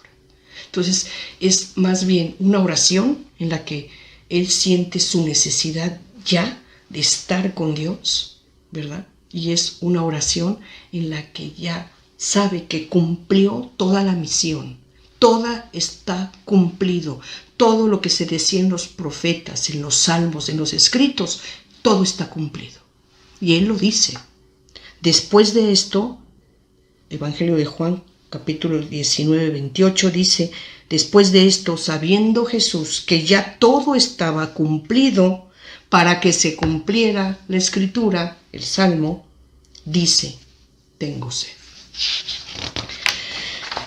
Speaker 1: Entonces es más bien una oración en la que Él siente su necesidad ya de estar con Dios, ¿verdad? Y es una oración en la que ya sabe que cumplió toda la misión. Toda está cumplido. Todo lo que se decía en los profetas, en los salmos, en los escritos, todo está cumplido. Y Él lo dice. Después de esto, Evangelio de Juan, capítulo 19, 28, dice: después de esto, sabiendo Jesús que ya todo estaba cumplido, para que se cumpliera la Escritura, el Salmo, dice: tengo sed.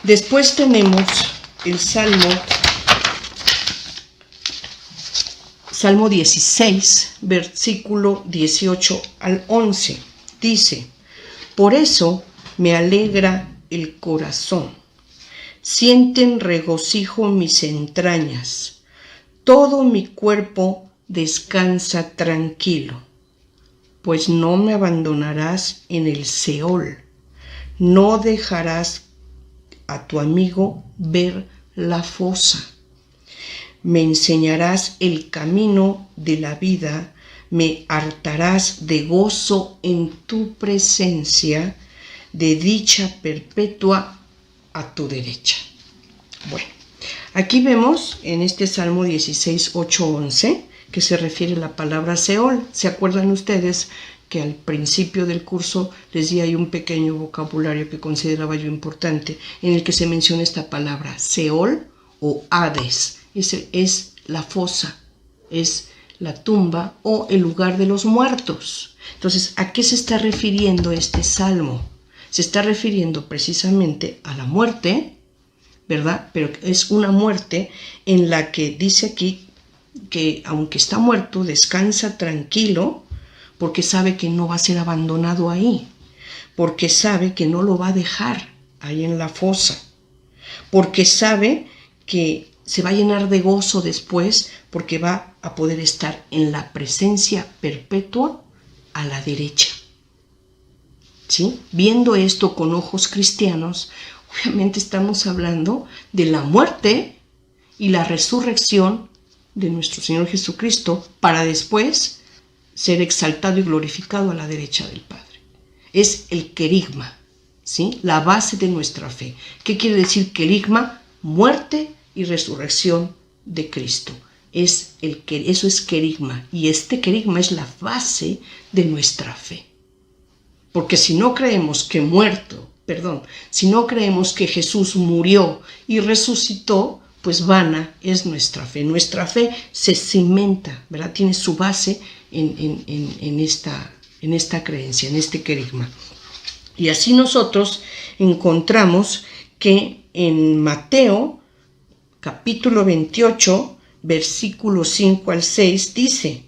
Speaker 1: Después tenemos el Salmo 16, versículo 18 al 11, Dice, por eso me alegra el corazón, sienten regocijo mis entrañas, todo mi cuerpo descansa tranquilo, pues no me abandonarás en el Seol, no dejarás a tu amigo ver la fosa. Me enseñarás el camino de la vida, me hartarás de gozo en tu presencia, de dicha perpetua a tu derecha. Bueno, aquí vemos en este Salmo 16, 8, 11, que se refiere a la palabra Seol. ¿Se acuerdan ustedes que al principio del curso les di ahí un pequeño vocabulario que consideraba yo importante, en el que se menciona esta palabra Seol o Hades? Es la fosa, es la tumba o el lugar de los muertos. Entonces, ¿a qué se está refiriendo este salmo? Se está refiriendo precisamente a la muerte, ¿verdad? Pero es una muerte en la que dice aquí que aunque está muerto, descansa tranquilo porque sabe que no va a ser abandonado ahí, porque sabe que no lo va a dejar ahí en la fosa, porque sabe que se va a llenar de gozo después porque va a poder estar en la presencia perpetua a la derecha. ¿Sí? Viendo esto con ojos cristianos, obviamente estamos hablando de la muerte y la resurrección de nuestro Señor Jesucristo para después ser exaltado y glorificado a la derecha del Padre. Es el querigma, ¿sí? La base de nuestra fe. ¿Qué quiere decir querigma? Muerte y resurrección de Cristo. Eso es querigma, y este querigma es la base de nuestra fe. Porque si no creemos si no creemos que Jesús murió y resucitó, pues vana es nuestra fe. Nuestra fe se cimenta, ¿verdad? Tiene su base en esta creencia, en este querigma. Y así nosotros encontramos que en Mateo capítulo 28, versículos 5 al 6, dice,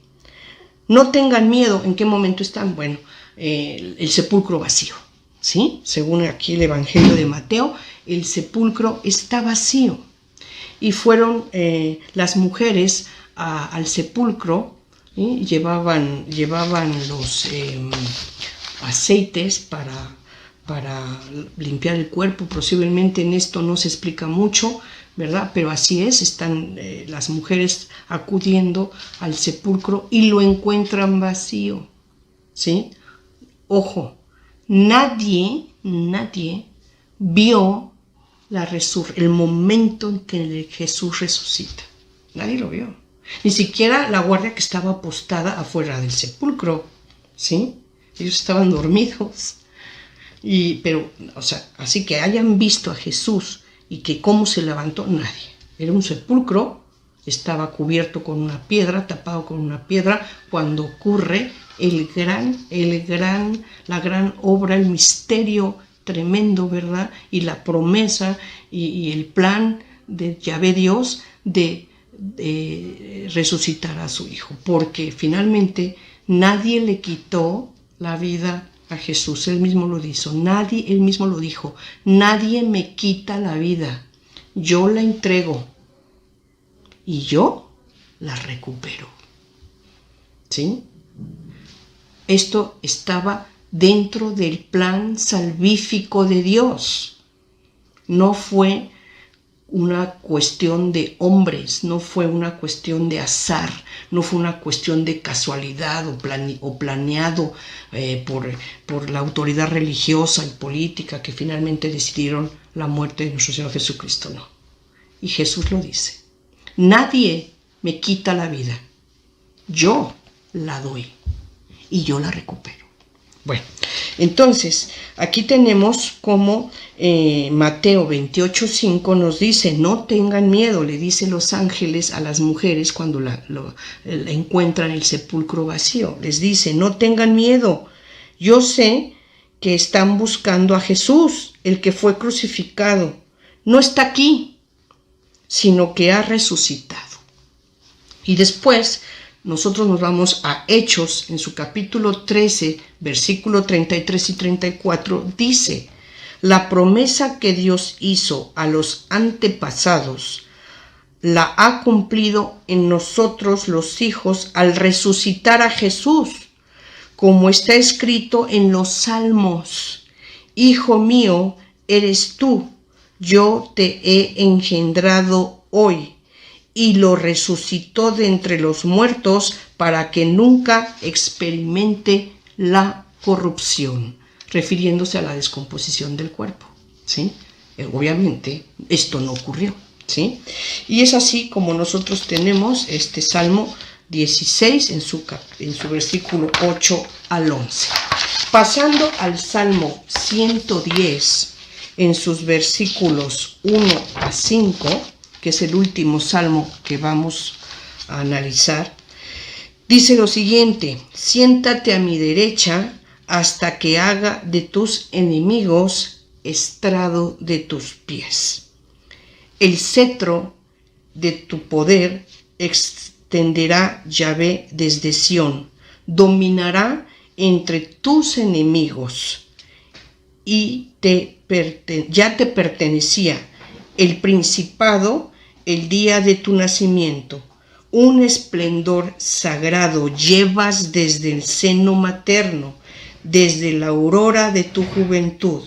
Speaker 1: no tengan miedo. ¿En qué momento están? Bueno, el sepulcro vacío, ¿sí? Según aquí el Evangelio de Mateo, el sepulcro está vacío. Y fueron las mujeres al sepulcro, ¿sí? Llevaban los aceites para limpiar el cuerpo. Posiblemente en esto no se explica mucho, ¿verdad? Pero así es, están las mujeres acudiendo al sepulcro y lo encuentran vacío, ¿sí? Ojo, nadie vio el momento en que Jesús resucita. Nadie lo vio. Ni siquiera la guardia que estaba apostada afuera del sepulcro, ¿sí? Ellos estaban dormidos. Pero, así que hayan visto a Jesús y que cómo se levantó, nadie. Era un sepulcro, estaba cubierto con una piedra, tapado con una piedra, cuando ocurre la gran obra, el misterio tremendo, ¿verdad? Y la promesa y el plan de Yahvé Dios de resucitar a su Hijo, porque finalmente nadie le quitó la vida a Jesús. Él mismo lo dijo, nadie me quita la vida, yo la entrego y yo la recupero. ¿Sí? Esto estaba dentro del plan salvífico de Dios. No fue una cuestión de hombres, no fue una cuestión de azar, no fue una cuestión de casualidad o planeado por la autoridad religiosa y política que finalmente decidieron la muerte de nuestro Señor Jesucristo, no. Y Jesús lo dice, nadie me quita la vida, yo la doy y yo la recupero. Bueno, entonces, aquí tenemos como Mateo 28:5 nos dice, no tengan miedo, le dicen los ángeles a las mujeres cuando la encuentran el sepulcro vacío. Les dice, no tengan miedo, yo sé que están buscando a Jesús, el que fue crucificado. No está aquí, sino que ha resucitado. Y después nosotros nos vamos a Hechos, en su capítulo 13, versículo 33 y 34, dice: la promesa que Dios hizo a los antepasados la ha cumplido en nosotros los hijos al resucitar a Jesús, como está escrito en los Salmos: Hijo mío, eres tú, yo te he engendrado hoy. Y lo resucitó de entre los muertos para que nunca experimente la corrupción, refiriéndose a la descomposición del cuerpo, ¿sí? Obviamente esto no ocurrió, ¿sí? Y es así como nosotros tenemos este Salmo 16 en su versículo 8 al 11. Pasando al Salmo 110 en sus versículos 1 a 5, que es el último salmo que vamos a analizar, dice lo siguiente: siéntate a mi derecha hasta que haga de tus enemigos estrado de tus pies. El cetro de tu poder extenderá Yahvé desde Sión, dominará entre tus enemigos, y ya te pertenecía el principado el día de tu nacimiento. Un esplendor sagrado llevas desde el seno materno, desde la aurora de tu juventud.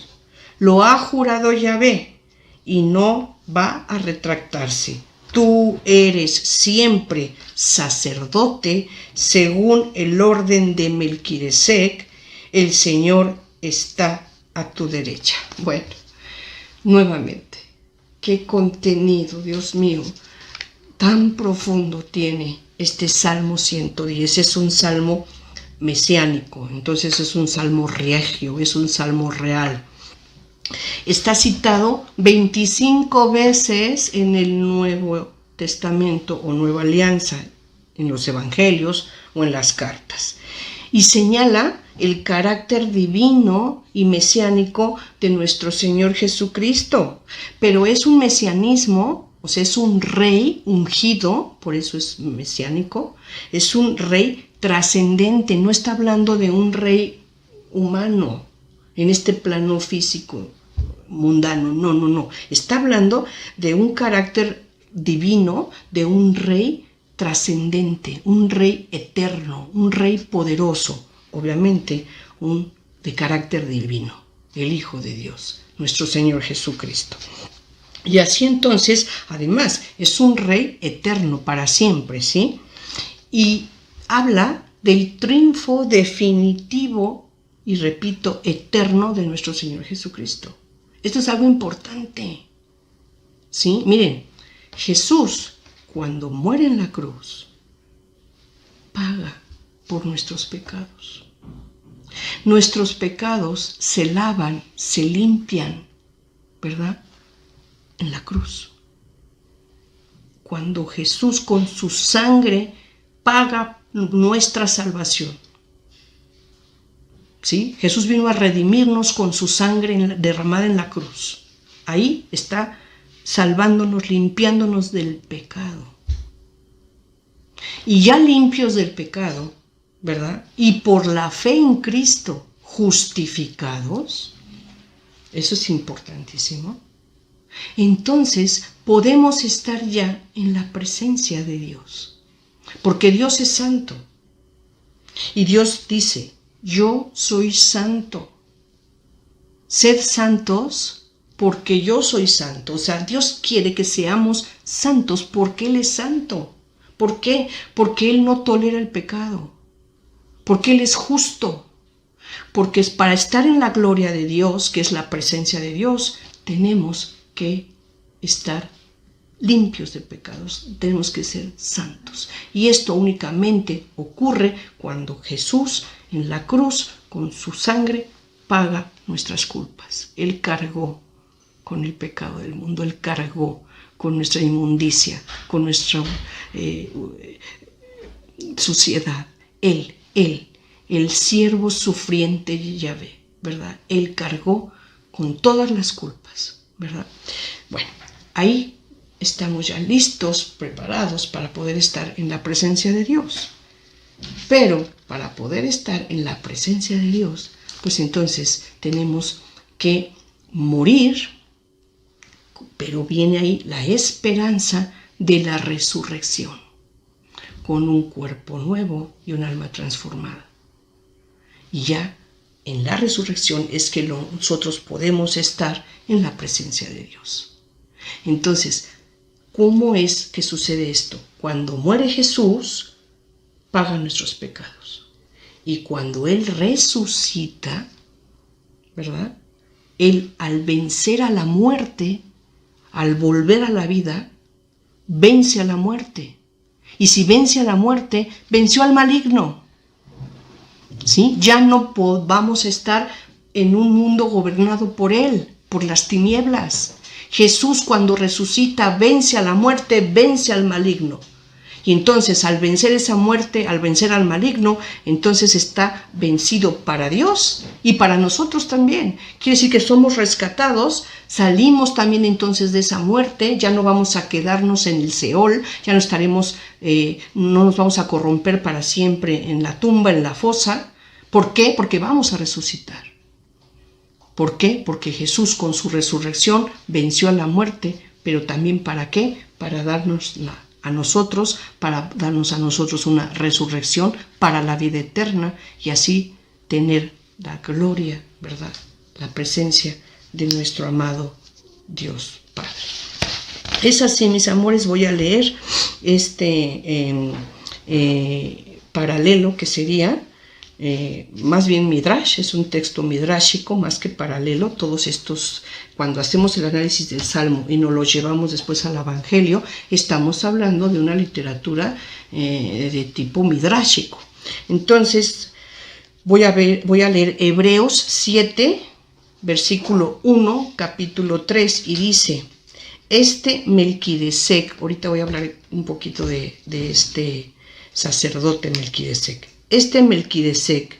Speaker 1: Lo ha jurado Yahvé y no va a retractarse. Tú eres siempre sacerdote según el orden de Melquisedec. El Señor está a tu derecha. Bueno, nuevamente, qué contenido, Dios mío, tan profundo tiene este Salmo 110. Es un salmo mesiánico, entonces es un salmo regio, es un salmo real. Está citado 25 veces en el Nuevo Testamento o Nueva Alianza, en los Evangelios o en las cartas, y señala el carácter divino y mesiánico de nuestro Señor Jesucristo. Pero es un mesianismo, o sea, es un rey ungido, por eso es mesiánico, es un rey trascendente, no está hablando de un rey humano en este plano físico mundano, no, está hablando de un carácter divino, de un rey trascendente, un rey eterno, un rey poderoso, obviamente de carácter divino, el Hijo de Dios, nuestro Señor Jesucristo. Y así entonces, además, es un rey eterno para siempre, ¿sí? Y habla del triunfo definitivo y, repito, eterno de nuestro Señor Jesucristo. Esto es algo importante, ¿sí? Miren, Jesús, cuando muere en la cruz, paga por nuestros pecados. Nuestros pecados se lavan, se limpian, ¿verdad? En la cruz. Cuando Jesús con su sangre paga nuestra salvación. ¿Sí? Jesús vino a redimirnos con su sangre derramada en la cruz. Ahí está salvándonos, limpiándonos del pecado. Y ya limpios del pecado, ¿verdad? Y por la fe en Cristo justificados, eso es importantísimo. Entonces podemos estar ya en la presencia de Dios, porque Dios es santo. Y Dios dice: yo soy santo. Sed santos porque yo soy santo. O sea, Dios quiere que seamos santos porque Él es santo. ¿Por qué? Porque Él no tolera el pecado. Porque Él es justo. Porque es para estar en la gloria de Dios, que es la presencia de Dios, tenemos que estar limpios de pecados, tenemos que ser santos. Y esto únicamente ocurre cuando Jesús en la cruz, con su sangre, paga nuestras culpas. Él cargó con el pecado del mundo, Él cargó con nuestra inmundicia, con nuestra suciedad. Él, el siervo sufriente de Yahvé, ¿verdad? Él cargó con todas las culpas, ¿verdad? Bueno, ahí estamos ya listos, preparados para poder estar en la presencia de Dios. Pero para poder estar en la presencia de Dios, pues entonces tenemos que morir, pero viene ahí la esperanza de la resurrección, con un cuerpo nuevo y un alma transformada. Y ya en la resurrección es que nosotros podemos estar en la presencia de Dios. Entonces, ¿cómo es que sucede esto? Cuando muere Jesús, paga nuestros pecados. Y cuando Él resucita, ¿verdad? Él, al vencer a la muerte, al volver a la vida, vence a la muerte. Y si vence a la muerte, venció al maligno. ¿Sí? Ya no vamos a estar en un mundo gobernado por Él, por las tinieblas. Jesús, cuando resucita, vence a la muerte, vence al maligno. Y entonces, al vencer esa muerte, al vencer al maligno, entonces está vencido para Dios y para nosotros también. Quiere decir que somos rescatados, salimos también entonces de esa muerte, ya no vamos a quedarnos en el Seol, ya no estaremos, no nos vamos a corromper para siempre en la tumba, en la fosa. ¿Por qué? Porque vamos a resucitar. ¿Por qué? Porque Jesús con su resurrección venció a la muerte, pero también ¿para qué? Para darnos a nosotros una resurrección para la vida eterna y así tener la gloria, ¿verdad? La presencia de nuestro amado Dios Padre. Es así, mis amores, voy a leer este paralelo que sería más bien midrash, es un texto midrashico más que paralelo. Todos estos, cuando hacemos el análisis del Salmo y nos lo llevamos después al Evangelio, estamos hablando de una literatura de tipo midrashico. Entonces voy a leer Hebreos 7, versículo 1, capítulo 3, y dice: este Melquisedec, ahorita voy a hablar un poquito de este sacerdote Melquisedec. Este Melquisedec,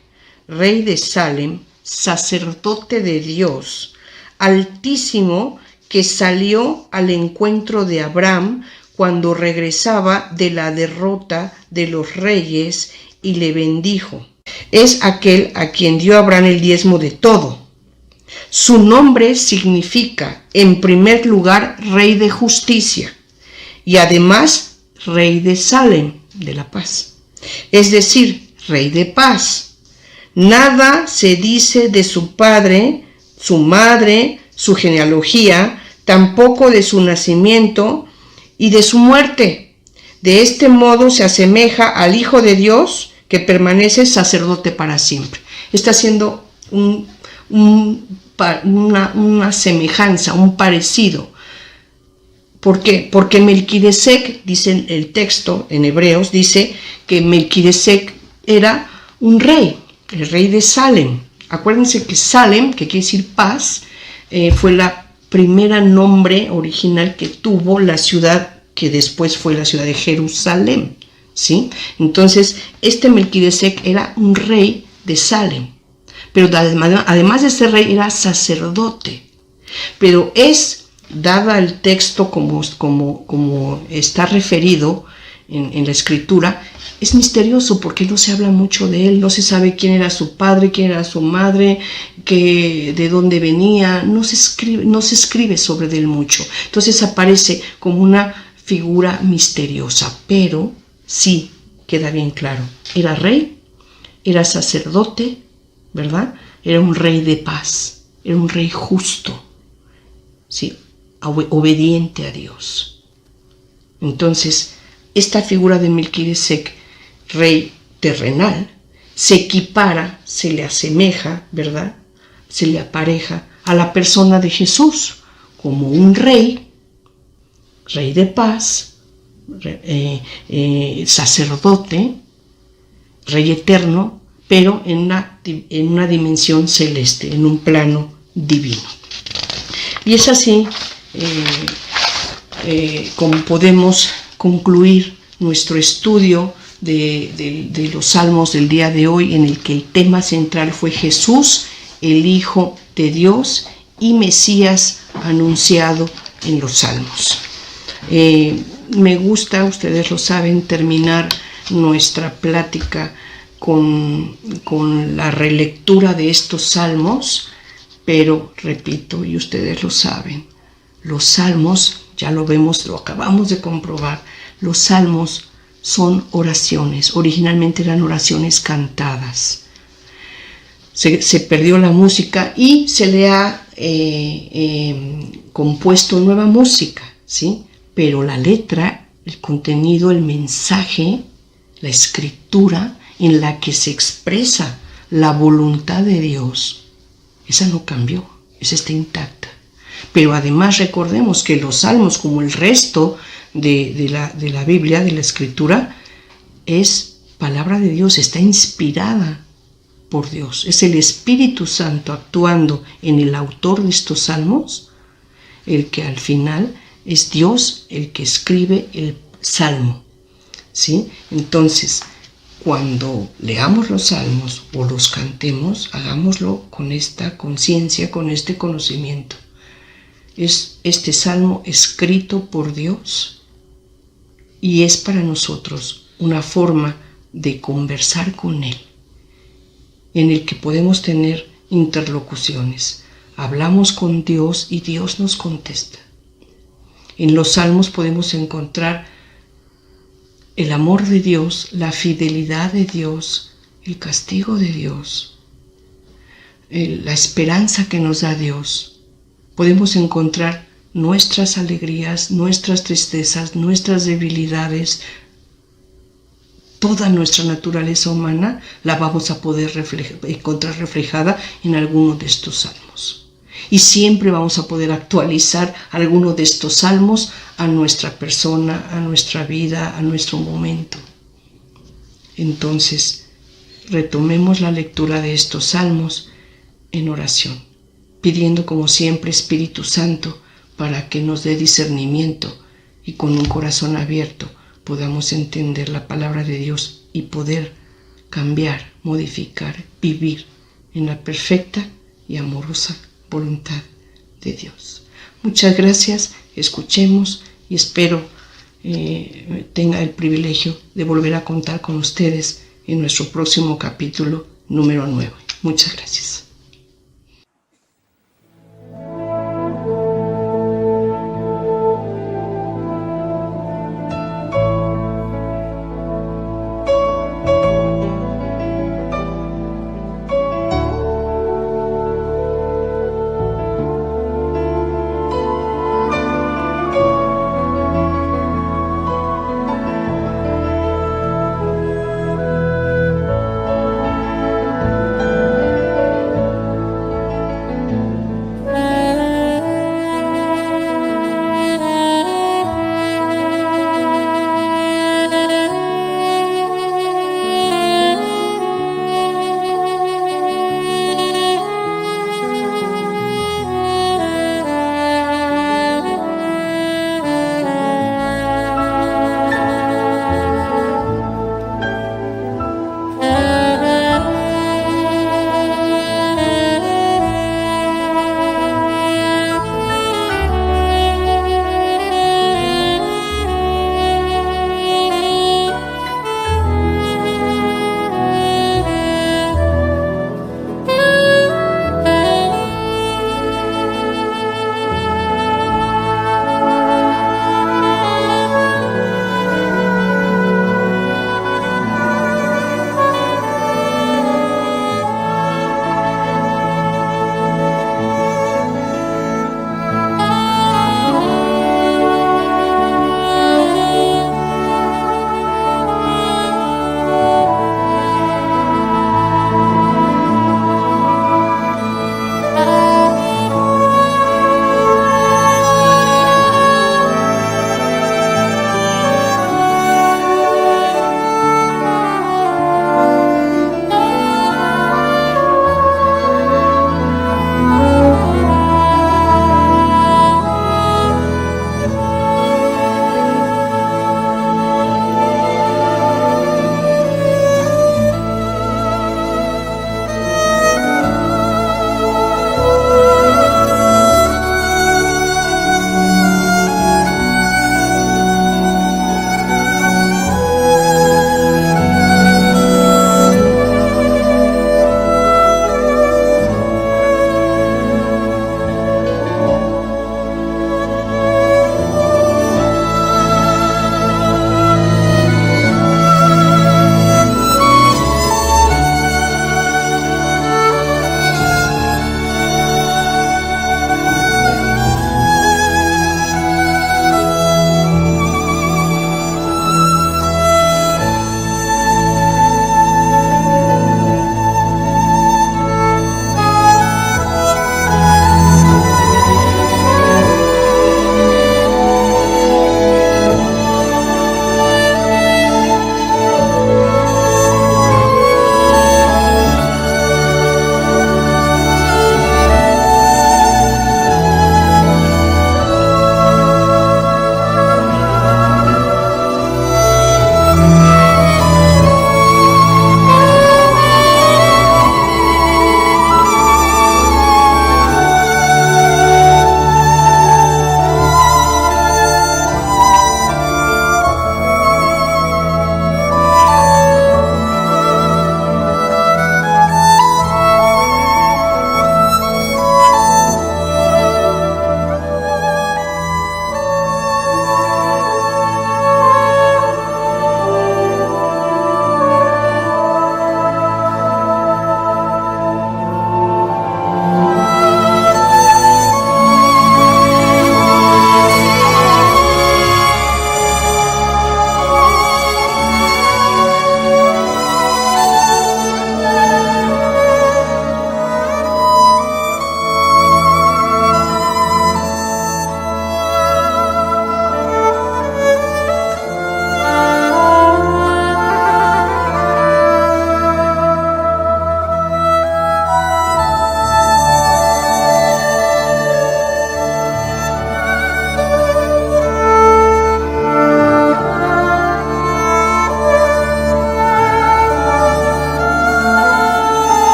Speaker 1: rey de Salem, sacerdote de Dios Altísimo, que salió al encuentro de Abraham cuando regresaba de la derrota de los reyes y le bendijo. Es aquel a quien dio Abraham el diezmo de todo. Su nombre significa, en primer lugar, rey de justicia y además rey de Salem, de la paz. Es decir, rey de paz. Nada se dice de su padre, su madre, su genealogía, tampoco de su nacimiento y de su muerte. De este modo se asemeja al Hijo de Dios, que permanece sacerdote para siempre. Está haciendo una semejanza, un parecido. ¿Por qué? Porque Melquisedec, dice el texto en Hebreos, dice que Melquisedec era un rey, el rey de Salem. Acuérdense que Salem, que quiere decir paz, fue la primera nombre original que tuvo la ciudad que después fue la ciudad de Jerusalén, ¿sí? Entonces, este Melquisedec era un rey de Salem, pero además de ser rey era sacerdote. Pero dada el texto como está referido en la escritura, es misterioso porque no se habla mucho de él, no se sabe quién era su padre, quién era su madre, de dónde venía, no se escribe sobre él mucho. Entonces aparece como una figura misteriosa, pero sí queda bien claro. Era rey, era sacerdote, ¿verdad? Era un rey de paz, era un rey justo, ¿sí? Obediente a Dios. Entonces, esta figura de Melquisedec, rey terrenal, se equipara, se le asemeja, ¿verdad? Se le apareja a la persona de Jesús como un rey de paz, sacerdote, rey eterno, pero en una dimensión celeste, en un plano divino. Y es así como podemos concluir nuestro estudio de los salmos del día de hoy, en el que el tema central fue Jesús, el Hijo de Dios y Mesías anunciado en los salmos. Me gusta, ustedes lo saben, terminar nuestra plática con la relectura de estos salmos, pero repito, y ustedes lo saben, los salmos, ya lo vemos, lo acabamos de comprobar, los salmos son oraciones, originalmente eran oraciones cantadas. Se perdió la música y se le ha compuesto nueva música, ¿sí? Pero la letra, el contenido, el mensaje, la escritura en la que se expresa la voluntad de Dios, esa no cambió, esa está intacta. Pero además recordemos que los salmos, como el resto de la Biblia, de la Escritura, es palabra de Dios, está inspirada por Dios. Es el Espíritu Santo actuando en el autor de estos salmos, el que al final es Dios el que escribe el salmo, ¿sí? Entonces, cuando leamos los salmos o los cantemos, hagámoslo con esta conciencia, con este conocimiento. Es este salmo escrito por Dios y es para nosotros una forma de conversar con Él, en el que podemos tener interlocuciones. Hablamos con Dios y Dios nos contesta. En los salmos podemos encontrar el amor de Dios, la fidelidad de Dios, el castigo de Dios, la esperanza que nos da Dios. Podemos encontrar nuestras alegrías, nuestras tristezas, nuestras debilidades. Toda nuestra naturaleza humana la vamos a poder encontrar reflejada en alguno de estos salmos. Y siempre vamos a poder actualizar alguno de estos salmos a nuestra persona, a nuestra vida, a nuestro momento. Entonces, retomemos la lectura de estos salmos en oración, pidiendo como siempre Espíritu Santo para que nos dé discernimiento y con un corazón abierto podamos entender la palabra de Dios y poder cambiar, modificar, vivir en la perfecta y amorosa voluntad de Dios. Muchas gracias, escuchemos y espero tenga el privilegio de volver a contar con ustedes en nuestro próximo capítulo número 9. Muchas gracias.